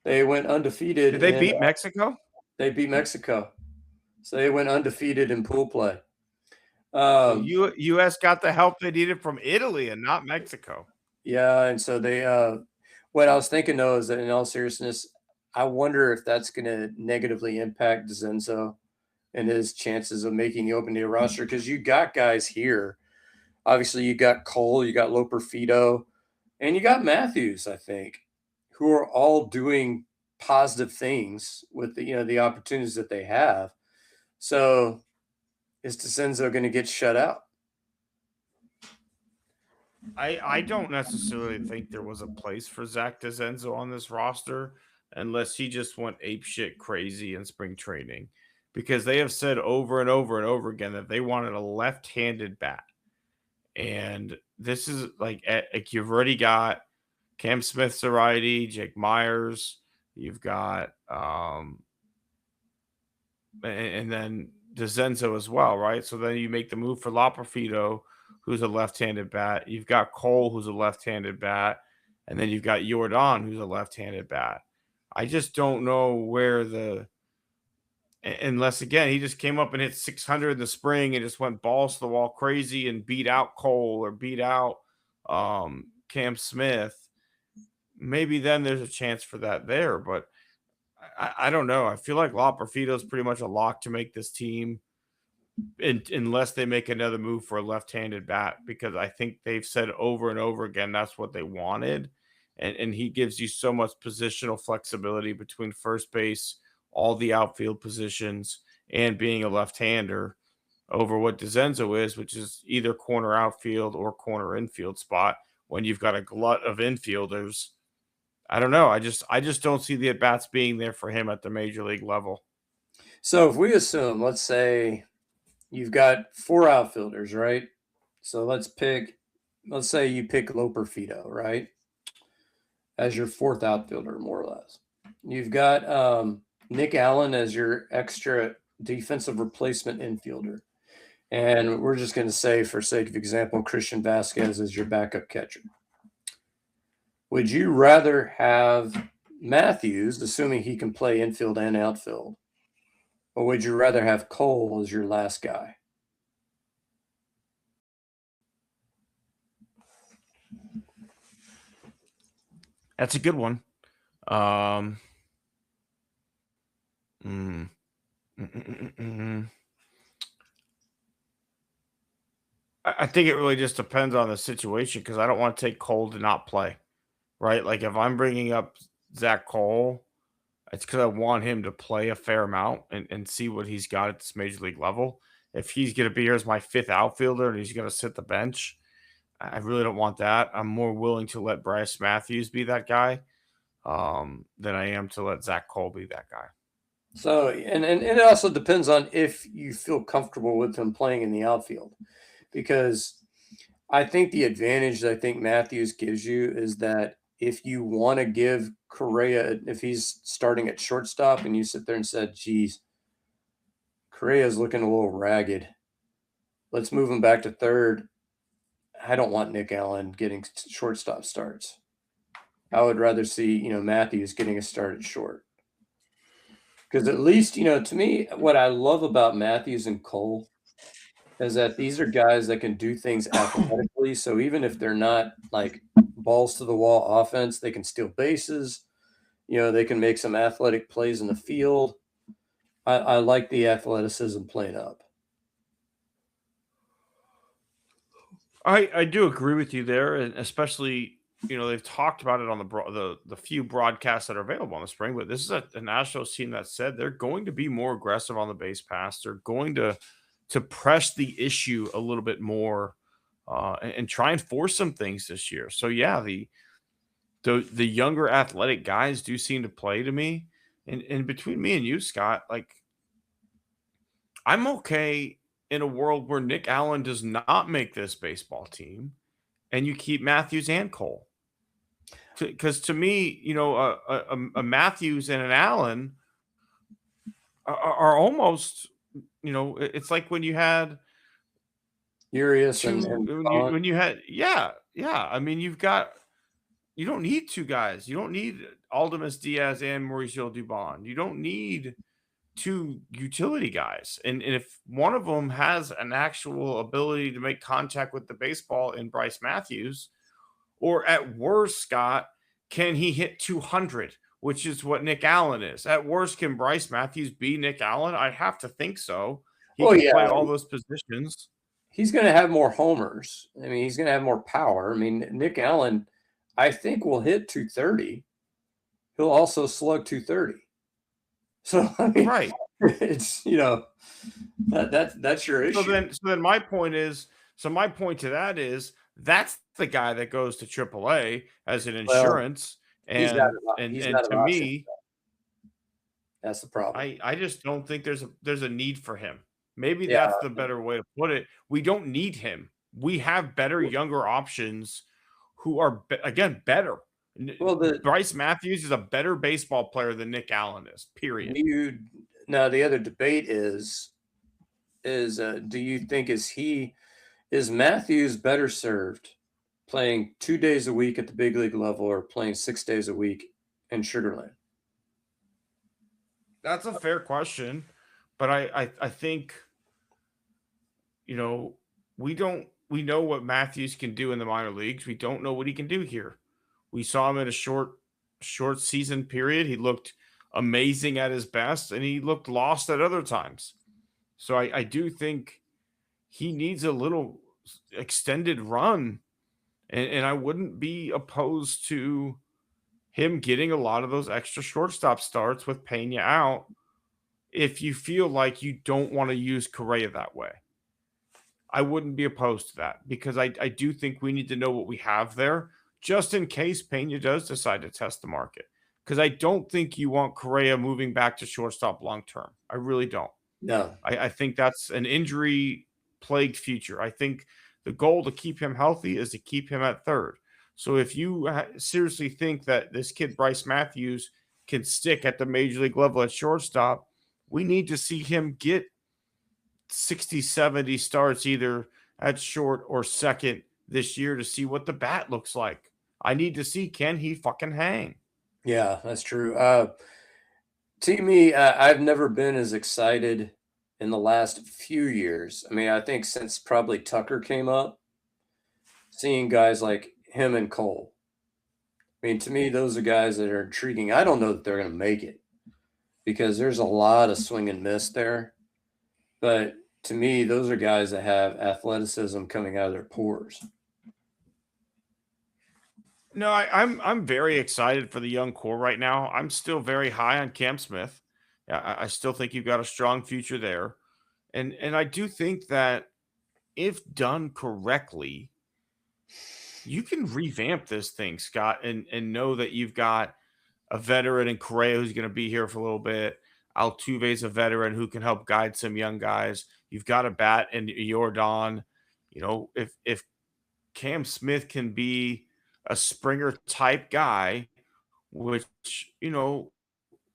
S3: They went undefeated.
S1: Did they beat Mexico?
S3: They beat Mexico. So they went undefeated in pool play.
S1: So U.S. got the help they needed from Italy and not Mexico.
S3: Yeah, and so they what I was thinking though is that in all seriousness, I wonder if that's going to negatively impact Zenzo and his chances of making the open day roster, because you got guys here. Obviously, you got Cole, you got Loperfido, and you got Matthews, I think, who are all doing positive things with the opportunities that they have. So is DeCenzo going to get shut out?
S1: I don't necessarily think there was a place for Zach DeZenzo on this roster unless he just went apeshit crazy in spring training, because they have said over and over and over again that they wanted a left-handed bat. And this is like you've already got Cam Smith's a righty, Jake Myers, you've got and then DeZenzo as well, right? So then you make the move for Loperfido, who's a left-handed bat. You've got Cole, who's a left-handed bat, and then you've got Jordan, who's a left-handed bat. I just don't know where unless again he just came up and hit 600 in the spring and just went balls to the wall crazy and beat out Cole or beat out Cam Smith. Maybe then there's a chance for that there, but I don't know. I feel like Loperfido is pretty much a lock to make this team, unless they make another move for a left-handed bat, because I think they've said over and over again that's what they wanted. And he gives you so much positional flexibility between first base, all the outfield positions, and being a left-hander over what DeZenzo is, which is either corner outfield or corner infield spot when you've got a glut of infielders. I don't know. I just don't see the at-bats being there for him at the major league level.
S3: So if we assume, let's say you've got 4 outfielders, right? So let's say you pick Loperfido, right? As your 4th outfielder, more or less. You've got Nick Allen as your extra defensive replacement infielder. And we're just going to say, for sake of example, Christian Vasquez is your backup catcher. Would you rather have Matthews, assuming he can play infield and outfield, or would you rather have Cole as your last guy?
S1: That's a good one. I think it really just depends on the situation because I don't want to take Cole to not play, right? Like if I'm bringing up Zach Cole, it's because I want him to play a fair amount and see what he's got at this major league level. If he's going to be here as my fifth outfielder and he's going to sit the bench, I really don't want that. I'm more willing to let Bryce Matthews be that guy than I am to let Zach Cole be that guy.
S3: So, and it also depends on if you feel comfortable with him playing in the outfield, because I think the advantage that I think Matthews gives you is that if you want to give Correa, if he's starting at shortstop and you sit there and said, geez, Correa's looking a little ragged, let's move him back to third. I don't want Nick Allen getting shortstop starts. I would rather see, Matthews getting a start at short. Because at least, to me, what I love about Matthews and Cole is that these are guys that can do things athletically. So even if they're not like balls to the wall offense, they can steal bases. They can make some athletic plays in the field. I like the athleticism playing up.
S1: I do agree with you there, and especially they've talked about it on the few broadcasts that are available in the spring. But this is a Astros team that said they're going to be more aggressive on the base pass. They're going to press the issue a little bit more and try and force some things this year. So yeah, the younger athletic guys do seem to play to me. And between me and you, Scott, like I'm okay in a world where Nick Allen does not make this baseball team and you keep Matthews and Cole. Because to me, a Matthews and an Allen are almost, it's like when you had
S3: Urias
S1: two,
S3: and
S1: when you had, yeah. I mean, you don't need two guys. You don't need Aldemus Diaz and Mauricio Dubon. You don't need two utility guys. And if one of them has an actual ability to make contact with the baseball in Bryce Matthews, or at worst, Scott, can he hit 200, which is what Nick Allen is? At worst, can Bryce Matthews be Nick Allen? I have to think so. He can play all those positions.
S3: He's going to have more homers. I mean, he's going to have more power. I mean, Nick Allen, I think, will hit 230. He'll also slug 230. So I mean,
S1: right,
S3: it's that's your issue.
S1: So then my point to that is that's the guy that goes to AAA as an insurance, and to me,
S3: that's the problem.
S1: I just don't think there's a need for him. Maybe that's the better way to put it. We don't need him. We have better younger options who are again better. Well, Bryce Matthews is a better baseball player than Nick Allen is. Period.
S3: Now the other debate is do you think is Matthews better served playing 2 days a week at the big league level or playing 6 days a week in Sugarland?
S1: That's a fair question, but I think we know what Matthews can do in the minor leagues. We don't know what he can do here. We saw him in a short season period. He looked amazing at his best, and he looked lost at other times. So I do think he needs a little extended run, and I wouldn't be opposed to him getting a lot of those extra shortstop starts with Pena out if you feel like you don't want to use Correa that way. I wouldn't be opposed to that because I do think we need to know what we have there just in case Pena does decide to test the market. Because I don't think you want Correa moving back to shortstop long term. I really don't.
S3: No.
S1: I think that's an injury-plagued future. I think the goal to keep him healthy is to keep him at third. So if you seriously think that this kid Bryce Matthews can stick at the major league level at shortstop, we need to see him get 60, 70 starts either at short or second this year to see what the bat looks like. I need to see, can he fucking hang?
S3: Yeah, that's true. To me, I've never been as excited in the last few years. I mean, I think since probably Tucker came up, seeing guys like him and Cole. I mean, to me, those are guys that are intriguing. I don't know that they're going to make it. because there's a lot of swing and miss there. But to me, those are guys that have athleticism coming out of their pores.
S1: No, I'm very excited for the young core right now. I'm still very high on Cam Smith. I still think you've got a strong future there, and I do think that if done correctly, you can revamp this thing, Scott, and know that you've got a veteran in Correa who's going to be here for a little bit. Altuve's a veteran who can help guide some young guys. You've got a bat in Jordan. You know, if Cam Smith can be a Springer type guy, which, you know,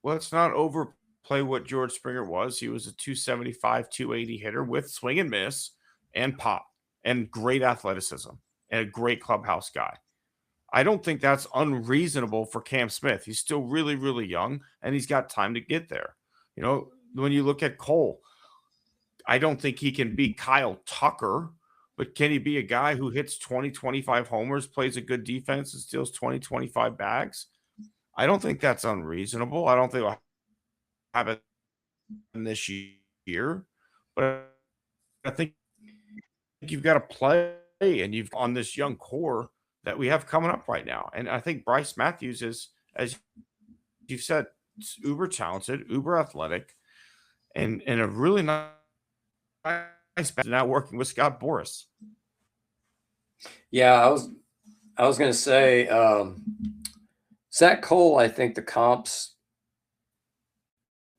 S1: let's not overplay what George Springer was. He was a 275, 280 hitter with swing and miss and pop and great athleticism and a great clubhouse guy. I don't think that's unreasonable for Cam Smith. He's still really, really young and he's got time to get there. You know, when you look at Cole, I don't think he can be Kyle Tucker, but can he be a guy who hits 20, 25 homers, plays a good defense, and steals 20, 25 bags? I don't think that's unreasonable. I don't think it'll happen this year, but I think you've got to play and you've on this young core that we have coming up right now. And I think Bryce Matthews is, as you've said, uber talented, uber athletic, and a really nice now working with Scott Boras.
S3: Yeah, I was going to say Zach Cole. I think the comps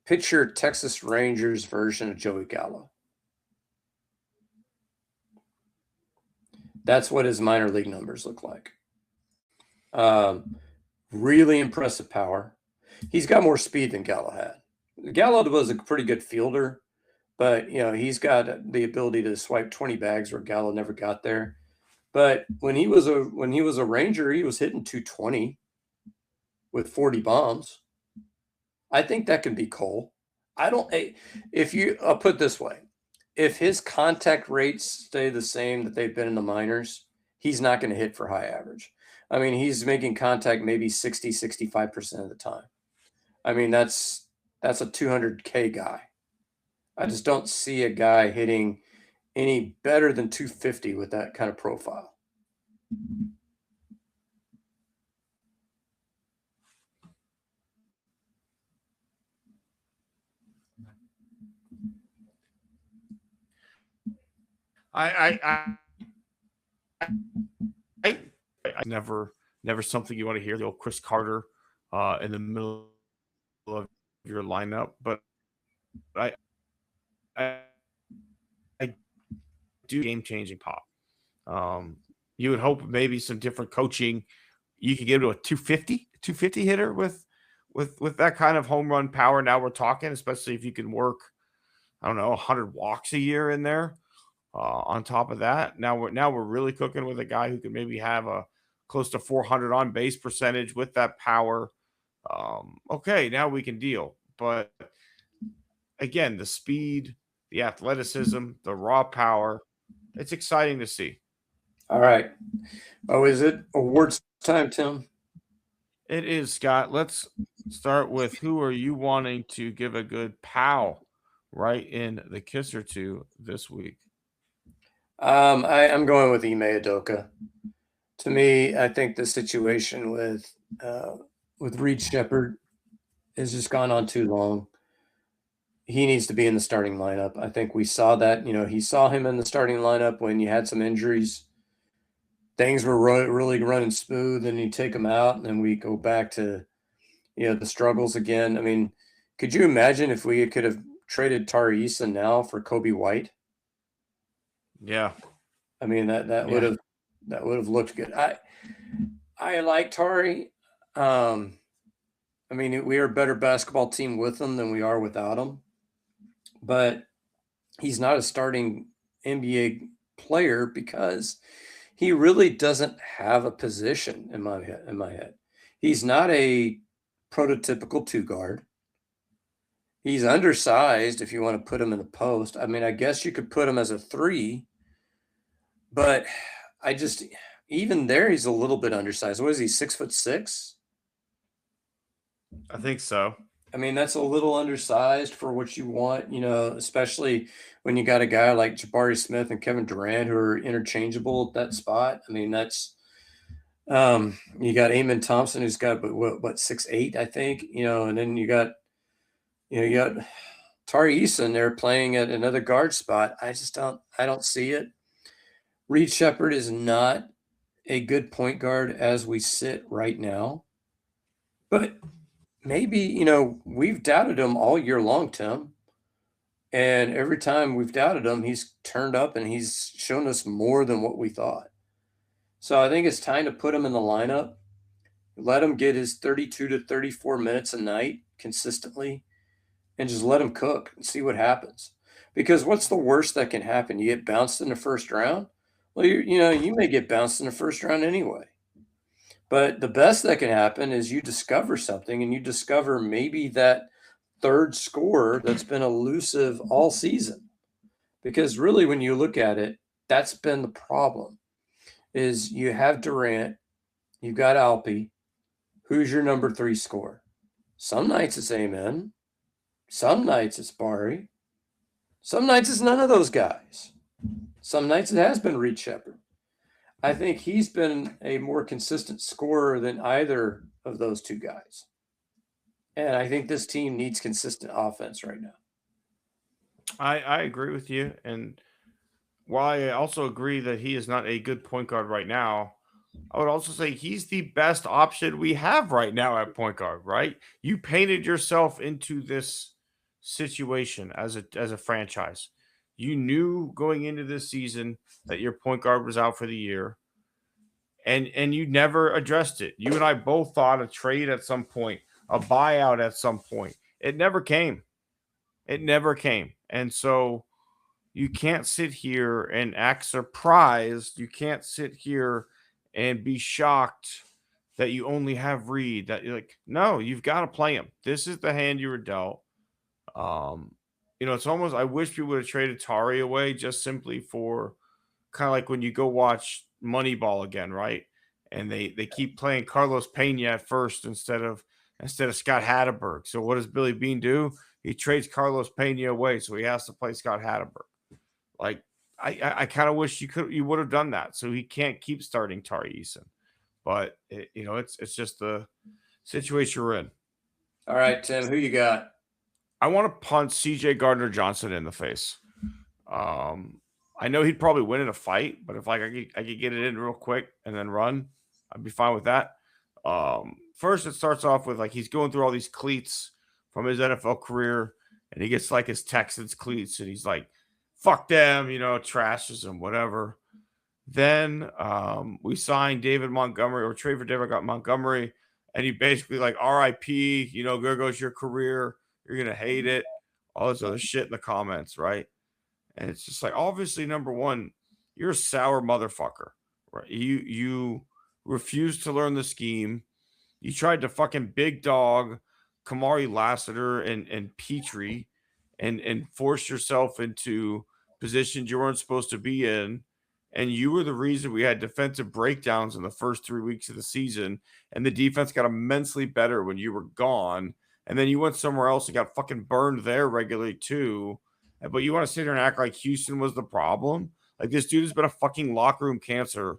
S3: picture Texas Rangers version of Joey Gallo. That's what his minor league numbers look like. Really impressive power. He's got more speed than Gallo had. Gallo was a pretty good fielder, but you know he's got the ability to swipe 20 bags where Gallo never got there. But when he was a Ranger, he was hitting 220 with 40 bombs. I think that can be Cole. I'll put it this way. If his contact rates stay the same that they've been in the minors, he's not going to hit for high average. I mean, he's making contact maybe 60, 65% of the time. I mean, that's a 200K guy. I just don't see a guy hitting any better than 250 with that kind of profile.
S1: I never something you want to hear the old Chris Carter in the middle of your lineup, but I do game changing pop. You would hope maybe some different coaching. You could get to a 250 hitter with that kind of home run power. Now we're talking, especially if you can work, I don't know, 100 walks a year in there. On top of that, now we're really cooking with a guy who can maybe have a close to 400 on base percentage with that power. Okay, now we can deal. But again, the speed, the athleticism, the raw power, it's exciting to see.
S3: All right. Oh, is it awards time, Tim?
S1: It is, Scott. Let's start with who are you wanting to give a good pow right in the kisser to this week?
S3: I'm going with Ime Udoka. To me, I think the situation with Reed Shepherd has just gone on too long. He needs to be in the starting lineup. I think we saw that. You know, he saw him in the starting lineup when you had some injuries. Things were really running smooth, and you take him out, and then we go back to, you know, the struggles again. I mean, could you imagine if we could have traded Tari Eason now for Kobe White?
S1: Yeah.
S3: I mean, that would have looked good. I like Tari. I mean, we are a better basketball team with him than we are without him. But he's not a starting NBA player because he really doesn't have a position in my head. He's not a prototypical two guard. He's undersized if you want to put him in the post. I mean, I guess you could put him as a three, but even there, he's a little bit undersized. What is he, 6'6"?
S1: I think so.
S3: I mean, that's a little undersized for what you want, especially when you got a guy like Jabari Smith and Kevin Durant who are interchangeable at that spot. I mean, that's you got Amon Thompson who's got what 6'8", I think, and then you got Tari Eason there playing at another guard spot. I don't see it. Reed Shepherd is not a good point guard as we sit right now, but maybe, we've doubted him all year long, Tim. And every time we've doubted him, he's turned up and he's shown us more than what we thought. So I think it's time to put him in the lineup, let him get his 32 to 34 minutes a night consistently, and just let him cook and see what happens. Because what's the worst that can happen? You get bounced in the first round? Well, you may get bounced in the first round anyway. But the best that can happen is you discover something and you discover maybe that third scorer that's been elusive all season. Because really, when you look at it, that's been the problem is you have Durant, you've got Alpi. Who's your number 3 scorer? Some nights it's Amen. Some nights it's Bari. Some nights it's none of those guys. Some nights it has been Reed Shepherd. I think he's been a more consistent scorer than either of those two guys. And I think this team needs consistent offense right now.
S1: I agree with you. And while I also agree that he is not a good point guard right now, I would also say he's the best option we have right now at point guard, right? You painted yourself into this situation as a franchise. You knew going into this season that your point guard was out for the year, and you never addressed it. You and I both thought a trade at some point, a buyout at some point. It never came. It never came. And so you can't sit here and act surprised. You can't sit here and be shocked that you only have Reed. That you're like, no, you've got to play him. This is the hand you were dealt. Um, it's almost I wish people would have traded Tari away just simply for kind of like when you go watch Moneyball again, right? And they keep playing Carlos Pena at first instead of Scott Hatterberg. So what does Billy Bean do? He trades Carlos Pena away, so he has to play Scott Hatterberg. Like I kind of wish you would have done that, so he can't keep starting Tari Eason. But it's just the situation we're in.
S3: All right, Tim, who you got?
S1: I want to punch C.J. Gardner Johnson in the face. I know he'd probably win in a fight, but if I could get it in real quick and then run, I'd be fine with that. First, it starts off with like he's going through all these cleats from his NFL career, and he gets like his Texans cleats, and he's like, "Fuck them," trashes them, whatever. Then we signed David Montgomery or trade for David Montgomery, and he basically like RIP, there goes your career. You're gonna hate it. All this other shit in the comments, right? And it's just like obviously number one, you're a sour motherfucker, right? You refuse to learn the scheme. You tried to fucking big dog Kamari Lassiter and Petrie and force yourself into positions you weren't supposed to be in. And you were the reason we had defensive breakdowns in the first 3 weeks of the season. And the defense got immensely better when you were gone. And then you went somewhere else and got fucking burned there regularly too. But you want to sit here and act like Houston was the problem? Like this dude has been a fucking locker room cancer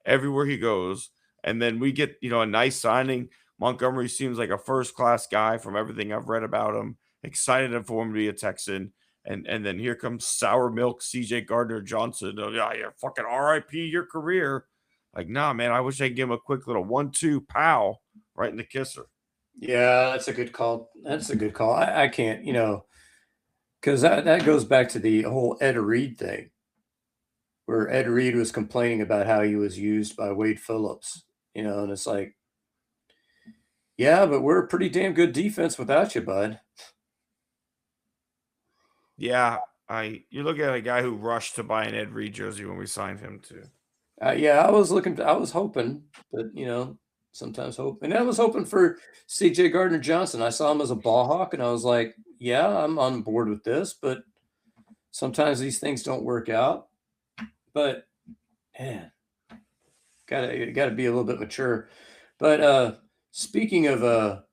S1: everywhere he goes. And then we get, a nice signing. Montgomery seems like a first-class guy from everything I've read about him. Excited for him to be a Texan. And then here comes sour milk CJ Gardner Johnson. Oh, yeah, fucking RIP your career. Like, nah, man, I wish I could give him a quick little 1-2 pow right in the kisser.
S3: Yeah, that's a good call. That's a good call. I can't, because that goes back to the whole Ed Reed thing, where Ed Reed was complaining about how he was used by Wade Phillips, and it's like, yeah, but we're a pretty damn good defense without you, bud.
S1: Yeah, you're looking at a guy who rushed to buy an Ed Reed jersey when we signed him too.
S3: Yeah, I was hoping, but sometimes hope, and I was hoping for C.J. Gardner Johnson. I saw him as a ball hawk, and I was like, yeah, I'm on board with this, but sometimes these things don't work out. But man, gotta be a little bit mature. But speaking of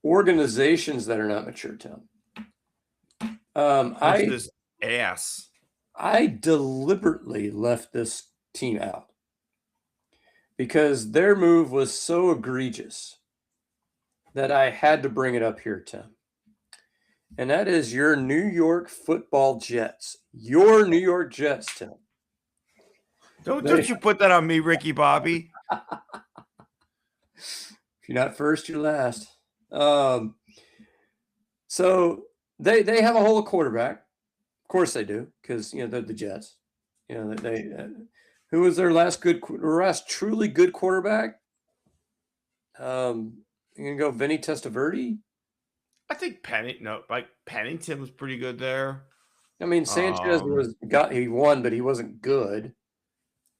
S3: organizations that are not mature, Tim.
S1: This ass.
S3: I deliberately left this team out because their move was so egregious that I had to bring it up here, Tim. And that is your New York Football Jets. Your New York Jets, Tim.
S1: Don't you put that on me, Ricky Bobby.
S3: If you're not first, you're last. So they have a hole of quarterback. Of course they do, because they're the Jets. Who was their last truly good quarterback? You gonna go Vinny Testaverde?
S1: I think Pennington was pretty good there.
S3: I mean, Sanchez he won, but he wasn't good.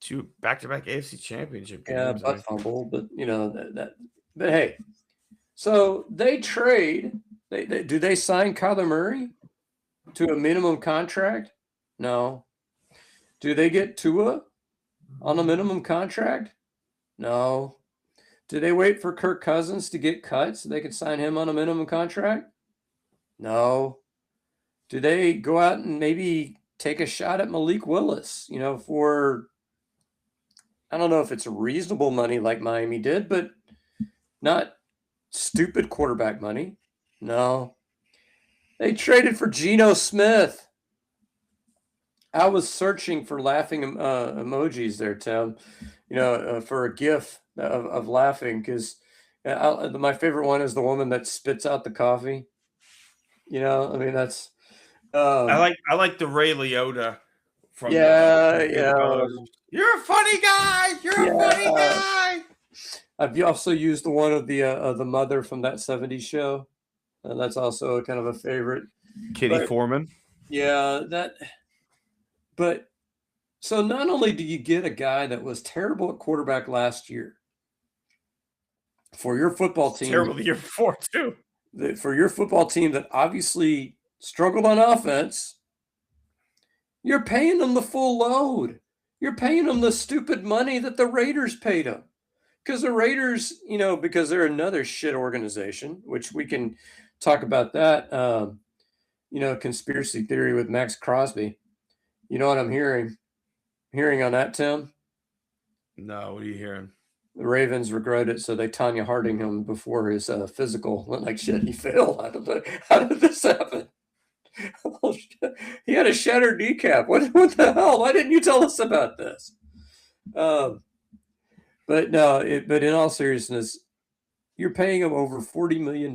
S1: 2 back-to-back AFC Championship
S3: Yeah,
S1: games.
S3: butt fumble, but But hey, so they trade. Do they sign Kyler Murray to a minimum contract? No. Do they get Tua on a minimum contract? No. Do they wait for Kirk Cousins to get cut so they can sign him on a minimum contract? No. Do they go out and maybe take a shot at Malik Willis, for, I don't know if it's reasonable money like Miami did, but not stupid quarterback money? No. They traded for Geno Smith. I was searching for laughing emojis there, Tim, for a GIF of laughing, because my favorite one is the woman that spits out the coffee. I mean, that's.
S1: I like the Ray Liotta from.
S3: Yeah.
S1: You're a funny guy. You're a funny guy.
S3: I've also used the one of the mother from that '70s show. That's also kind of a favorite.
S1: Kitty Foreman.
S3: Yeah, But so not only do you get a guy that was terrible at quarterback last year for your football team,
S1: terrible the year before too.
S3: For your football team that obviously struggled on offense, you're paying them the full load. You're paying them the stupid money that the Raiders paid them. Because the Raiders, because they're another shit organization, which we can talk about that, conspiracy theory with Max Crosby. You know what I'm hearing on that, Tim?
S1: No, what are you hearing?
S3: The Ravens regret it, so they Tanya Harding him before his physical. Went like shit, he failed. How did this happen? Oh, he had a shattered kneecap. What the hell? Why didn't you tell us about this? But no, but in all seriousness, you're paying him over $40 million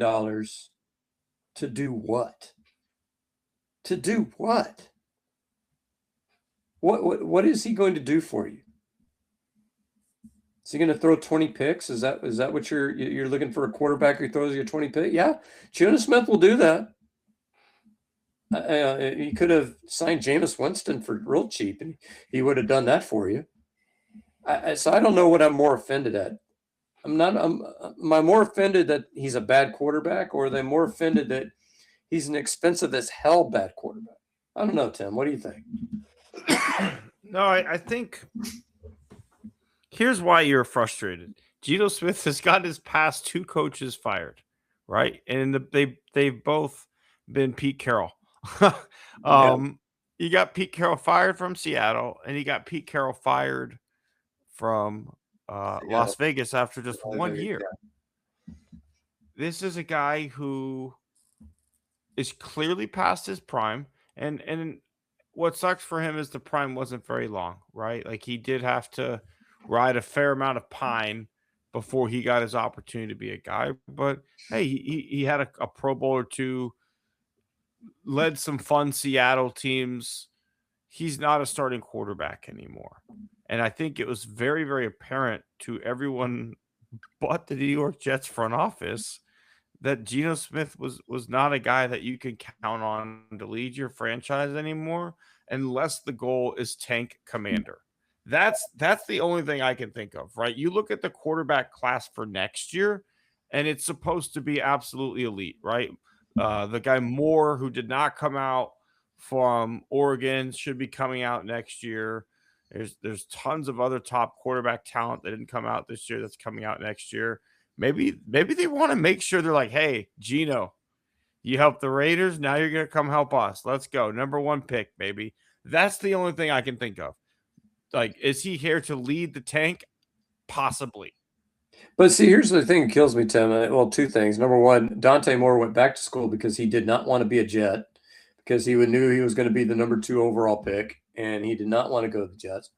S3: to do what? To do what? What is he going to do for you? Is he going to throw 20 picks? Is that what you're looking for, a quarterback who throws you 20 picks? Yeah, Geno Smith will do that. He could have signed Jameis Winston for real cheap, and he would have done that for you. So I don't know what I'm more offended at. Am I more offended that he's a bad quarterback, or are they more offended that he's an expensive as hell bad quarterback? I don't know, Tim. What do you think?
S1: No, I think here's why you're frustrated. Geno Smith has gotten his past 2 coaches fired, right? And they've both been Pete Carroll. You got Pete Carroll fired from Seattle, and you got Pete Carroll fired from Las Vegas after just 1 year. Yeah. This is a guy who is clearly past his prime, and what sucks for him is the prime wasn't very long, right? Like, he did have to ride a fair amount of pine before he got his opportunity to be a guy. But hey, he had a Pro Bowl or 2, led some fun Seattle teams. He's not a starting quarterback anymore. And I think it was very, very apparent to everyone but the New York Jets front office that Geno Smith was not a guy that you can count on to lead your franchise anymore, unless the goal is tank commander. That's the only thing I can think of, right? You look at the quarterback class for next year, and it's supposed to be absolutely elite, right? The guy Moore, who did not come out from Oregon, should be coming out next year. There's tons of other top quarterback talent that didn't come out this year that's coming out next year. Maybe they want to make sure they're like, hey, Gino, you helped the Raiders. Now you're going to come help us. Let's go. Number 1 pick, baby. That's the only thing I can think of. Like, is he here to lead the tank? Possibly.
S3: But see, here's the thing that kills me, Tim. Well, two things. Number one, Dante Moore went back to school because he did not want to be a Jet, because he knew he was going to be the number 2 overall pick, and he did not want to go to the Jets.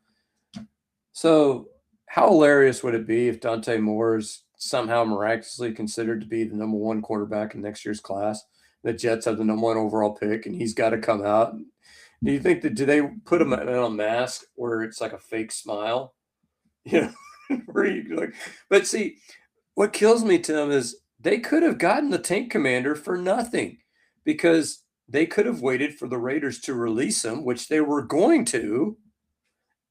S3: So how hilarious would it be if Dante Moore is somehow miraculously considered to be the number 1 quarterback in next year's class? The Jets have the number 1 overall pick, and he's got to come out. Do you think do they put him in a mask where it's like a fake smile? You know, where you like, but see, what kills me, Tim, is they could have gotten the tank commander for nothing, because they could have waited for the Raiders to release him, which they were going to,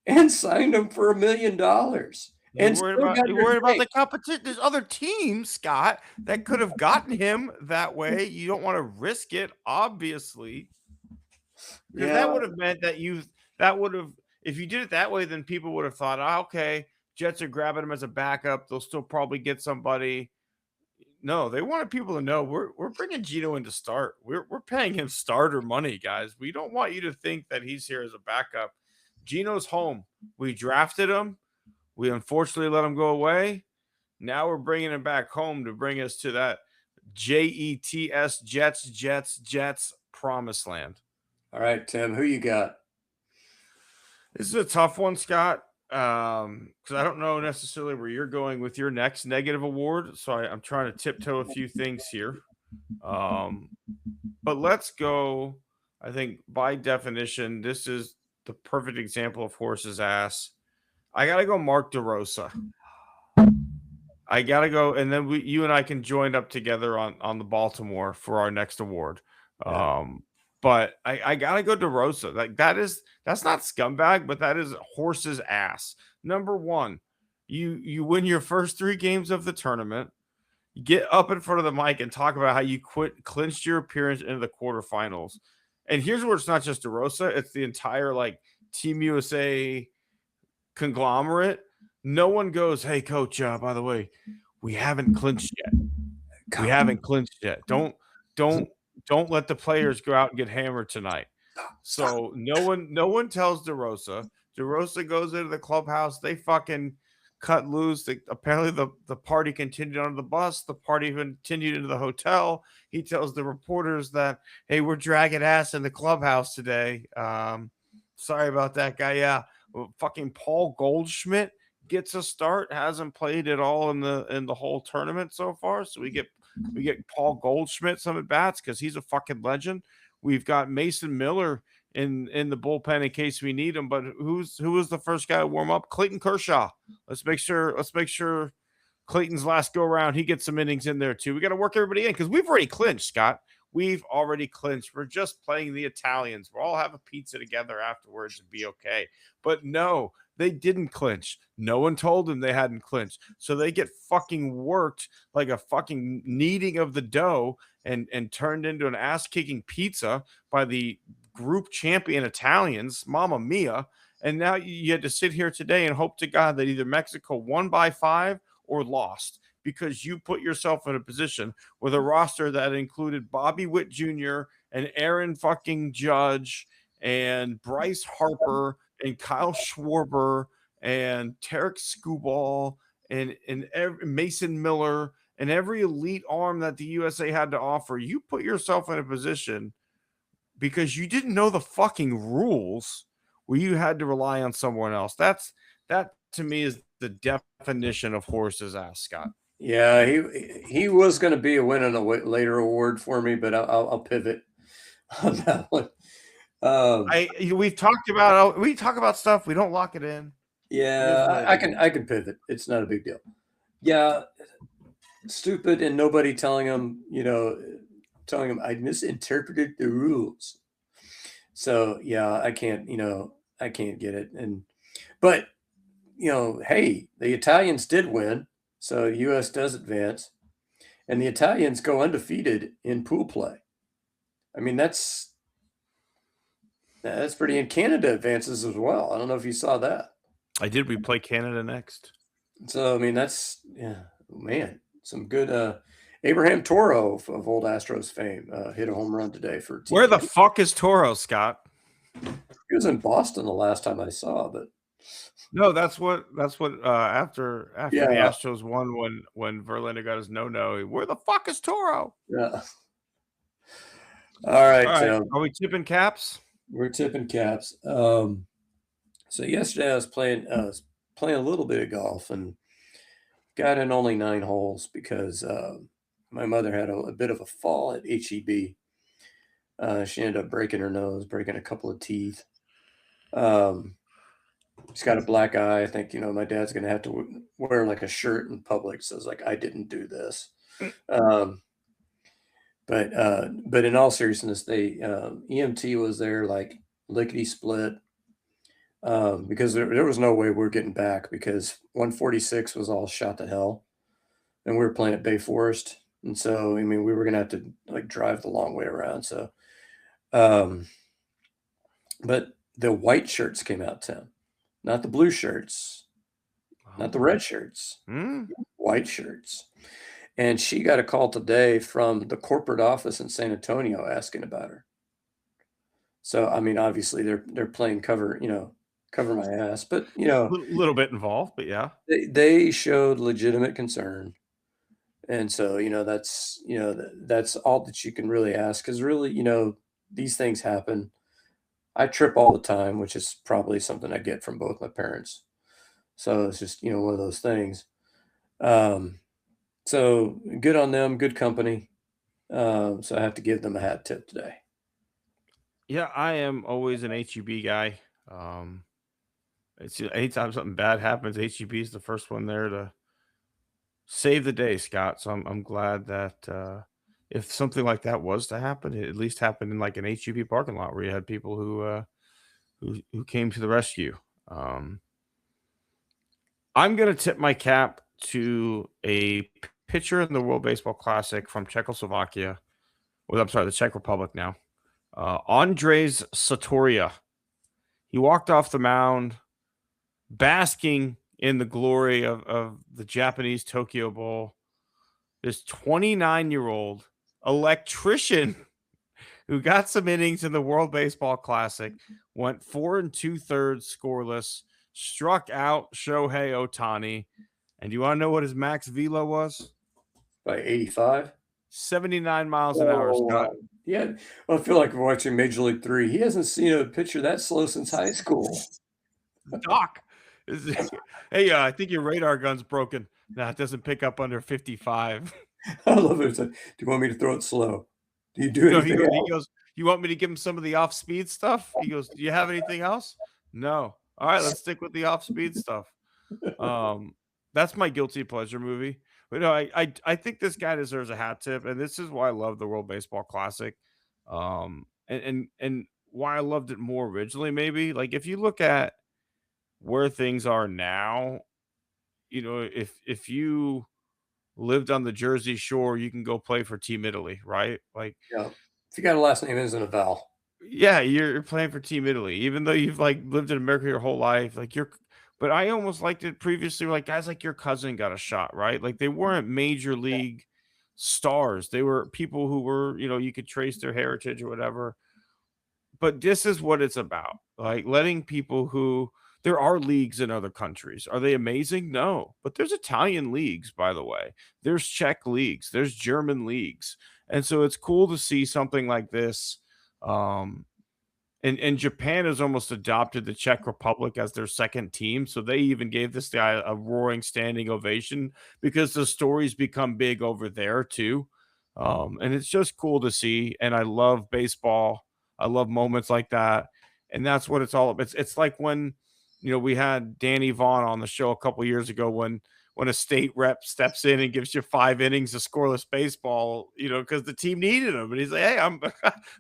S3: and signed him for $1 million.
S1: You're
S3: And
S1: worried
S3: still
S1: about
S3: got
S1: you're
S3: their
S1: worried about
S3: tank.
S1: the competition. There's other teams, Scott, that could have gotten him that way. You don't want to risk it, obviously, because
S3: Yeah,
S1: that would have meant that would have, if you did it that way, then people would have thought, oh, okay, Jets are grabbing him as a backup. They'll still probably get somebody. No, they wanted people to know we're bringing Gino in to start. We're paying him starter money, guys. We don't want you to think that he's here as a backup. Gino's home. We drafted him. We unfortunately let him go away. Now we're bringing him back home to bring us to that Jets promised land.
S3: all right, Tim, who you got?
S1: This is a tough one, Scott, because I don't know necessarily where you're going with your next negative award. So I'm trying to tiptoe a few things here. But let's go. I think by definition, this is the perfect example of horse's ass. I got to go Mark DeRosa. I got to go. And then you and I can join up together on the Baltimore for our next award.
S3: Yeah.
S1: But I got to go DeRosa. Like that's not scumbag, but that is horse's ass. Number 1, you win your first 3 games of the tournament. Get up in front of the mic and talk about how you clinched your appearance into the quarterfinals. And here's where it's not just DeRosa, it's the entire like Team USA conglomerate. No one goes, hey, coach, by the way, we haven't clinched yet. We haven't clinched yet. Don't let the players go out and get hammered tonight. So no one tells DeRosa. DeRosa goes into the clubhouse. They fucking cut loose. Apparently the party continued on the bus. The party continued into the hotel. He tells the reporters that, hey, we're dragging ass in the clubhouse today. Sorry about that, guy. Yeah, well, fucking Paul Goldschmidt gets a start. Hasn't played at all in the whole tournament so far. So we get Paul Goldschmidt some at bats because he's a fucking legend. We've got Mason Miller in the bullpen in case we need him. But who was the first guy to warm up? Clayton Kershaw. Let's make sure Clayton's last go around, he gets some innings in there too. We got to work everybody in because we've already clinched, Scott. We've already clinched. We're just playing the Italians. We'll all have a pizza together afterwards and be okay. But no, they didn't clinch. No one told them they hadn't clinched. So they get fucking worked like a fucking kneading of the dough and turned into an ass-kicking pizza by the group champion Italians. Mamma mia. And now you had to sit here today and hope to God that either Mexico won by 5 or lost, because you put yourself in a position with a roster that included Bobby Witt Jr. and Aaron fucking Judge and Bryce Harper and Kyle Schwarber and Tarek Skubal and Mason Miller and every elite arm that the USA had to offer. You put yourself in a position because you didn't know the fucking rules where you had to rely on someone else. That to me is the definition of horse's ass, Scott.
S3: Yeah, he was going to be a win on a later award for me, but I'll pivot on that one.
S1: We talk about stuff. We don't lock it in.
S3: Yeah, I can pivot. It's not a big deal. Yeah, stupid and nobody telling him I misinterpreted the rules. So yeah, I can't get it. But hey, the Italians did win. So U.S. does advance, and the Italians go undefeated in pool play. I mean, that's pretty. And Canada advances as well. I don't know if you saw that.
S1: I did. We play Canada next.
S3: So I mean, man. some good. Abraham Toro of old Astros fame hit a home run today for Team
S1: Where the
S3: Canada.
S1: fuck is Toro, Scott?
S3: He was in Boston the last time I saw, but
S1: No, that's what after the
S3: yeah,
S1: Astros won when Verlander got his no. Where the fuck is Toro?
S3: yeah. All
S1: All
S3: right,
S1: right, are we tipping caps?
S3: we're tipping caps. So yesterday I was playing a little bit of golf and got in only 9 holes because my mother had a bit of a fall at HEB. She ended up breaking her nose, breaking a couple of teeth. She's got a black eye. I think, my dad's going to have to wear like a shirt in public. So it's like, I didn't do this. Um, but in all seriousness, EMT was there like lickety split because there was no way we're getting back because 146 was all shot to hell and we were playing at Bay Forest. And so, I mean, we were going to have to like drive the long way around. So, but the white shirts came out, Tim, not the blue shirts, not the red shirts, white shirts. And she got a call today from the corporate office in San Antonio asking about her. So, I mean, obviously they're playing cover my ass, but
S1: A little bit involved, but yeah.
S3: they showed legitimate concern. And so, that's all that you can really ask because really, these things happen. I trip all the time, which is probably something I get from both my parents. So it's just, one of those things. So good on them, good company. So I have to give them a hat tip today.
S1: Yeah, I am always an HEB guy. It's anytime something bad happens, HEB is the first one there to save the day, Scott. So I'm glad that if something like that was to happen, it at least happened in like an HEB parking lot where you had people who came to the rescue. I'm gonna tip my cap to a pitcher in the World Baseball Classic from Czechoslovakia. Well, I'm sorry, the Czech Republic now. Andres Satoria. He walked off the mound basking in the glory of the Japanese Tokyo Bowl. This 29-year-old electrician who got some innings in the World Baseball Classic, went 4 2/3 scoreless, struck out Shohei Ohtani. And you want to know what his max velo was?
S3: By 85?
S1: 79 miles an hour, Scott.
S3: Yeah. Well, I feel like we're watching Major League 3. He hasn't seen a pitcher that slow since high school.
S1: Doc. Hey, I think your radar gun's broken. Nah, it doesn't pick up under 55.
S3: I love it. It's like, do you want me to throw it slow? Do you do anything else?
S1: He goes, you want me to give him some of the off-speed stuff? He goes, do you have anything else? No. All right, let's stick with the off-speed stuff. That's my guilty pleasure movie. But no, I think this guy deserves a hat tip, and this is why I love the World Baseball Classic. And why I loved it more originally, maybe. Like if you look at where things are now, if you lived on the Jersey Shore, you can go play for Team Italy, right? Like,
S3: Yeah. If you got a last name isn't a vowel.
S1: yeah, you're playing for Team Italy, even though you've like lived in America your whole life. Like but I almost liked it previously. Like guys like your cousin got a shot, right? Like they weren't major league stars. They were people who were, you could trace their heritage or whatever. But this is what it's about. Like letting people who there are leagues in other countries. Are they amazing? No. But there's Italian leagues, by the way. There's Czech leagues, there's German leagues. And so it's cool to see something like this. And Japan has almost adopted the Czech Republic as their second team. So they even gave this guy a roaring standing ovation because the stories become big over there too. And it's just cool to see. And I love baseball. I love moments like that. And that's what it's all about. It's like when, we had Danny Vaughn on the show a couple years ago when a state rep steps in and gives you 5 innings of scoreless baseball, because the team needed him. And he's like, hey,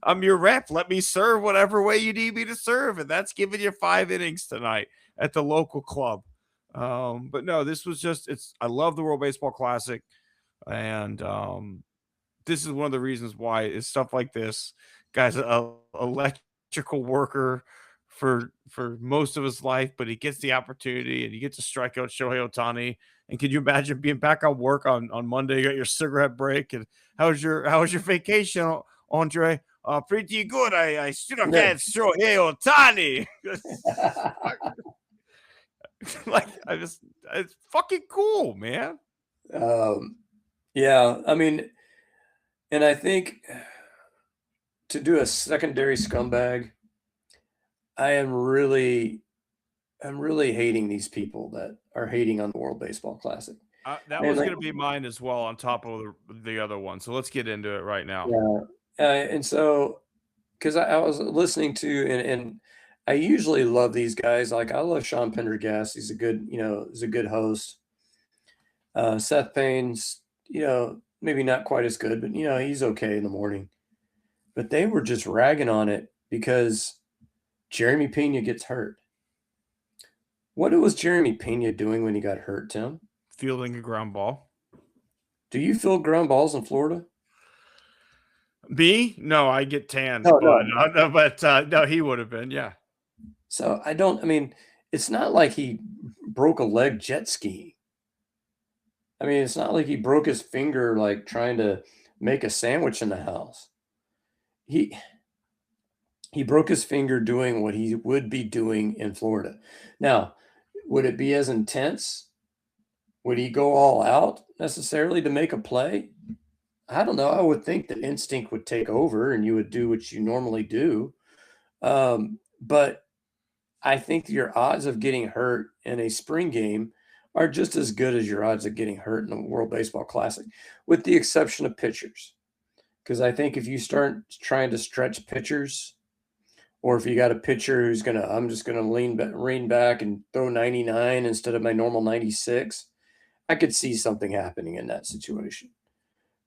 S1: I'm your rep. Let me serve whatever way you need me to serve. And that's giving you 5 innings tonight at the local club. But no, this was I love the World Baseball Classic. And this is one of the reasons why it's stuff like this. Guy's a electrical worker for most of his life, but he gets the opportunity and he gets to strike out Shohei Ohtani. And could you imagine being back on work on Monday? You got your cigarette break, and how was your vacation, Andre? Pretty good. I still
S3: Yeah.
S1: can't throw hey Otani. Like it's fucking cool, man.
S3: Yeah, I mean, and I think to do a secondary scumbag, I'm really hating these people that are hating on the World Baseball Classic.
S1: That
S3: And
S1: was
S3: like,
S1: gonna be mine as well, on top of the other one. So let's get into it right now.
S3: yeah, and so because I was listening to and I usually love these guys. Like I love Sean Pendergast. He's a good, he's a good host. Seth Payne's, maybe not quite as good, but he's okay in the morning. But they were just ragging on it because Jeremy Pena gets hurt. What was Jeremy Pena doing when he got hurt, Tim?
S1: Fielding a ground ball.
S3: Do you field ground balls in Florida?
S1: Me? No, I get tan,
S3: No,
S1: but
S3: no.
S1: no, he would have been, yeah.
S3: So I mean, it's not like he broke a leg jet skiing. I mean, it's not like he broke his finger like trying to make a sandwich in the house. He he broke his finger doing what he would be doing in Florida. Now, would it be as intense? Would he go all out necessarily to make a play? I don't know. I would think that instinct would take over and you would do what you normally do. But I think your odds of getting hurt in a spring game are just as good as your odds of getting hurt in the World Baseball Classic, with the exception of pitchers. Because I think if you start trying to stretch pitchers, or if you got a pitcher who's I'm just gonna lean back and throw 99 instead of my normal 96, I could see something happening in that situation.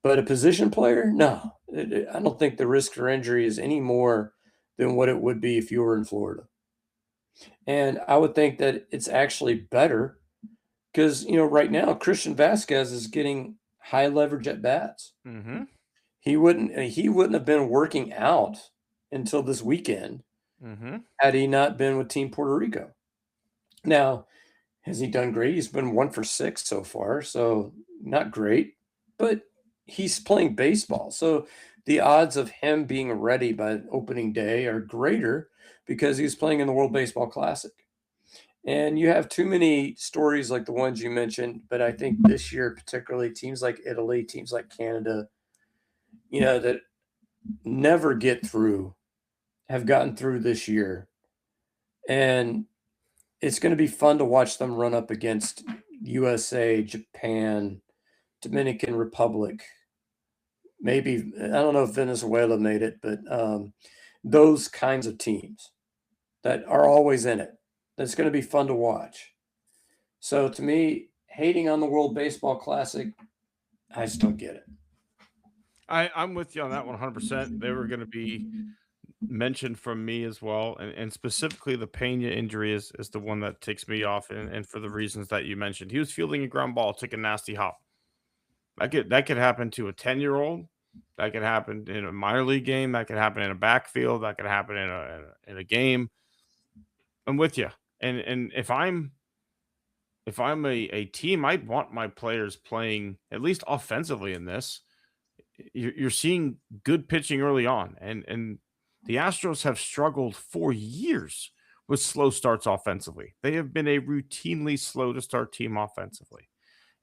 S3: But a position player, no, I don't think the risk for injury is any more than what it would be if you were in Florida. And I would think that it's actually better because, right now Christian Vasquez is getting high leverage at bats.
S1: Mhm.
S3: He wouldn't have been working out until this weekend
S1: Mhm.
S3: had he not been with Team Puerto Rico. Now, has he done great? He's been 1 for 6 so far, so not great, but he's playing baseball. So the odds of him being ready by opening day are greater because he's playing in the World Baseball Classic. And you have too many stories like the ones you mentioned, but I think this year, particularly teams like Italy, teams like Canada, that never get through, have gotten through this year. And it's going to be fun to watch them run up against USA, Japan, Dominican Republic. Maybe, I don't know if Venezuela made it, but those kinds of teams that are always in it. That's going to be fun to watch. So to me, hating on the World Baseball Classic, I just don't get it.
S1: I'm with you on that 100%. They were gonna be mentioned from me as well, and specifically the Pena injury is the one that takes me off, and for the reasons that you mentioned. He was fielding a ground ball, took a nasty hop. That could happen to a 10-year-old. That could happen in a minor league game. That could happen in a backfield. That could happen in a game. I'm with you. And if I'm a team, I'd want my players playing at least offensively in this. You're seeing good pitching early on, and the Astros have struggled for years with slow starts offensively. They have been a routinely slow to start team offensively.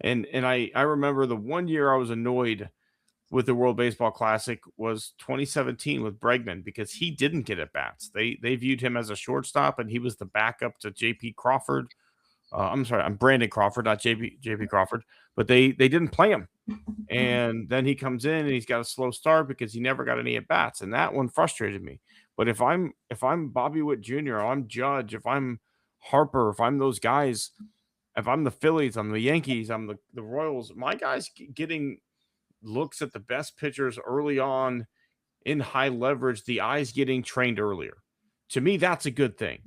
S1: And I remember the one year I was annoyed with the World Baseball Classic was 2017 with Bregman because he didn't get at bats. They viewed him as a shortstop, and he was the backup to J.P. Crawford. I'm sorry, I'm Brandon Crawford, not J.P. Crawford, but they didn't play him. And then he comes in and he's got a slow start because he never got any at bats, and that one frustrated me. But if I'm Bobby Witt Jr., or I'm Judge, if I'm Harper, if I'm those guys, if I'm the Phillies, I'm the Yankees, I'm the Royals, my guys getting looks at the best pitchers early on in high leverage, the eyes getting trained earlier. To me, that's a good thing.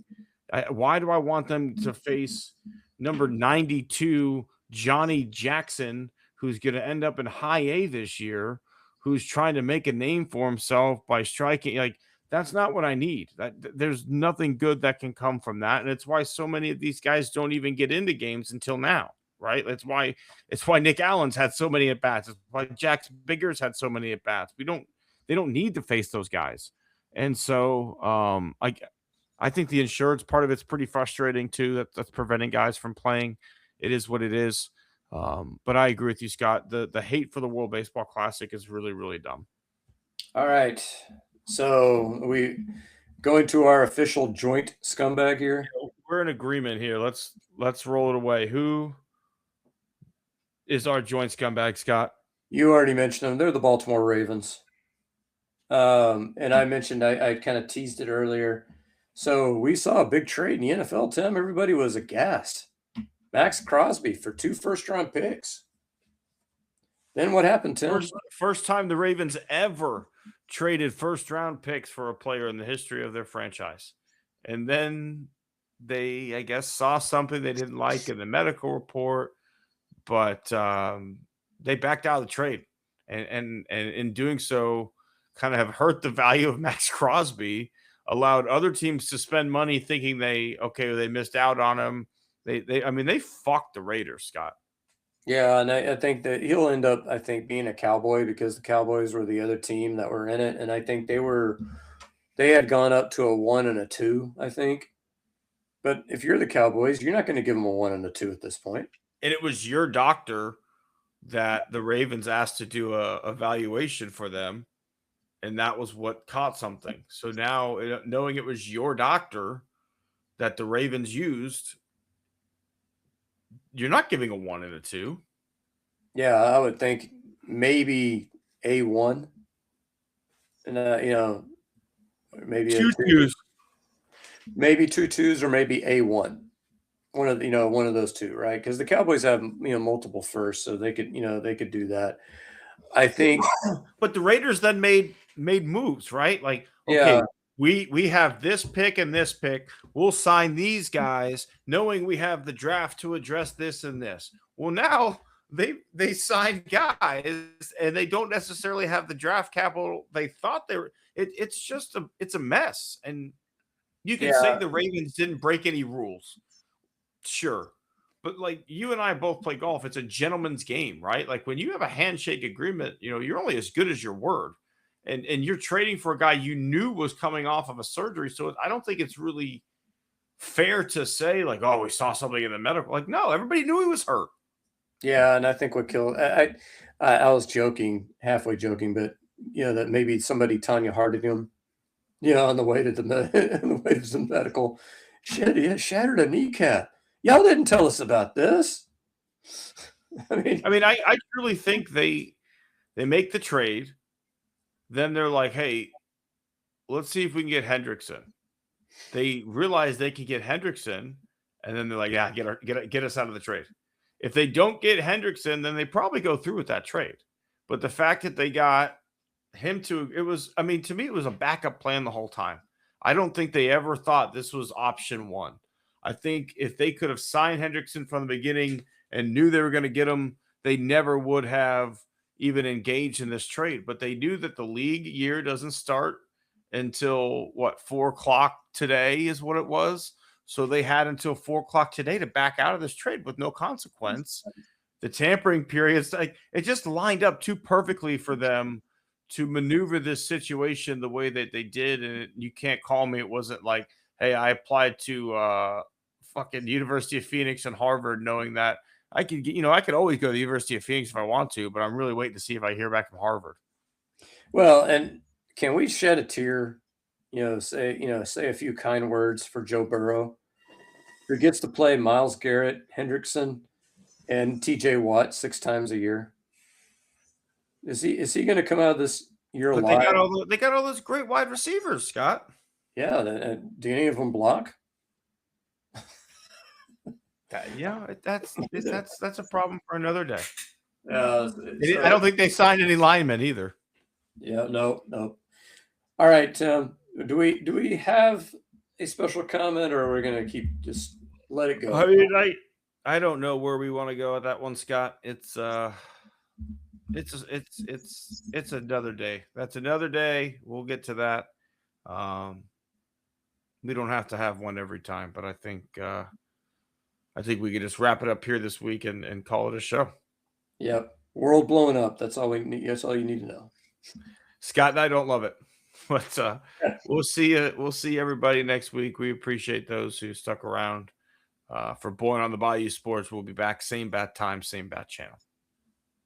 S1: Why do I want them to face number 92 Johnny Jackson, who's going to end up in high A this year, who's trying to make a name for himself by striking? Like, that's not what I need. There's nothing good that can come from that, and it's why so many of these guys don't even get into games until now. right? It's why Nick Allen's had so many at bats. It's why Jack Biggers had so many at bats. They don't need to face those guys. And so I think the insurance part of it's pretty frustrating too. That's preventing guys from playing. It is what it is. But I agree with you, Scott. The hate for the World Baseball Classic is really, really dumb.
S3: All right. So we going to our official joint scumbag here.
S1: We're in agreement here. Let's roll it away. Who is our joint scumbag, Scott?
S3: You already mentioned them. They're the Baltimore Ravens. And I mentioned I kind of teased it earlier. So we saw a big trade in the NFL, Tim. Everybody was aghast. Max Crosby for 2 first-round picks. Then what happened, Tim?
S1: First time the Ravens ever traded first-round picks for a player in the history of their franchise. And then they, I guess, saw something they didn't like in the medical report, but they backed out of the trade. And in doing so, kind of have hurt the value of Max Crosby, allowed other teams to spend money thinking they missed out on him. They fucked the Raiders, Scott.
S3: Yeah, and I think that he'll end up, being a Cowboy because the Cowboys were the other team that were in it, and I think they had gone up to a 1 and a 2, I think. But if you're the Cowboys, you're not going to give them a 1 and a 2 at this point.
S1: And it was your doctor that the Ravens asked to do a evaluation for them, and that was what caught something. So now, knowing it was your doctor that the Ravens used, you're not giving a 1 and a 2.
S3: Yeah, I would think maybe A1. And maybe
S1: Two twos.
S3: Maybe 2 2s or maybe A1. One of those two, right? Because the Cowboys have multiple firsts, so they could do that. I think,
S1: but the Raiders then made moves, right? Like, okay,
S3: yeah,
S1: we have this pick and this pick. We'll sign these guys, knowing we have the draft to address this and this. Well, now they signed guys, and they don't necessarily have the draft capital they thought they were. It's a mess, and you can say the Ravens didn't break any rules, sure. But like you and I both play golf, it's a gentleman's game, right? Like when you have a handshake agreement, you're only as good as your word. And you're trading for a guy you knew was coming off of a surgery. So I don't think it's really fair to say like, oh, we saw something in the medical. Like, no, everybody knew he was hurt.
S3: Yeah, and I think what killed I was joking, halfway joking, but that maybe somebody Tanya hearted him, on the way to the medical. Shit, he shattered a kneecap. Y'all didn't tell us about this.
S1: I truly think they make the trade. Then they're like, hey, let's see if we can get Hendrickson. They realize they can get Hendrickson, and then they're like, yeah, get us out of the trade. If they don't get Hendrickson, then they probably go through with that trade. But the fact that they got him to me, it was a backup plan the whole time. I don't think they ever thought this was option one. I think if they could have signed Hendrickson from the beginning and knew they were going to get him, they never would have even engaged in this trade. But they knew that the league year doesn't start until 4:00 today is what it was. So they had until 4:00 today to back out of this trade with no consequence. The tampering periods, like it just lined up too perfectly for them to maneuver this situation the way that they did. And you can't call me. It wasn't like, hey, I applied to fucking University of Phoenix and Harvard, knowing that I could get, I could always go to the University of Phoenix if I want to, but I'm really waiting to see if I hear back from Harvard.
S3: Well, and can we shed a tear? Say a few kind words for Joe Burrow, who gets to play Myles Garrett, Hendrickson, and T.J. Watt 6 times a year. Is he going to come out of this year alive?
S1: They got all those great wide receivers, Scott.
S3: Yeah, do any of them block?
S1: That's a problem for another day.
S3: I
S1: don't think they signed any linemen either.
S3: Yeah, no. All right, do we have a special comment, or are we going to just let it go?
S1: I don't know where we want to go with that one, Scott. It's another day. That's another day. We'll get to that. We don't have to have one every time, but I think I think we could just wrap it up here this week and call it a show.
S3: Yep. World blowing up. That's all we need. That's all you need to know.
S1: Scott and I don't love it, but we'll see you. We'll see everybody next week. We appreciate those who stuck around for Born on the Bayou Sports. We'll be back, same bat time, same bat channel.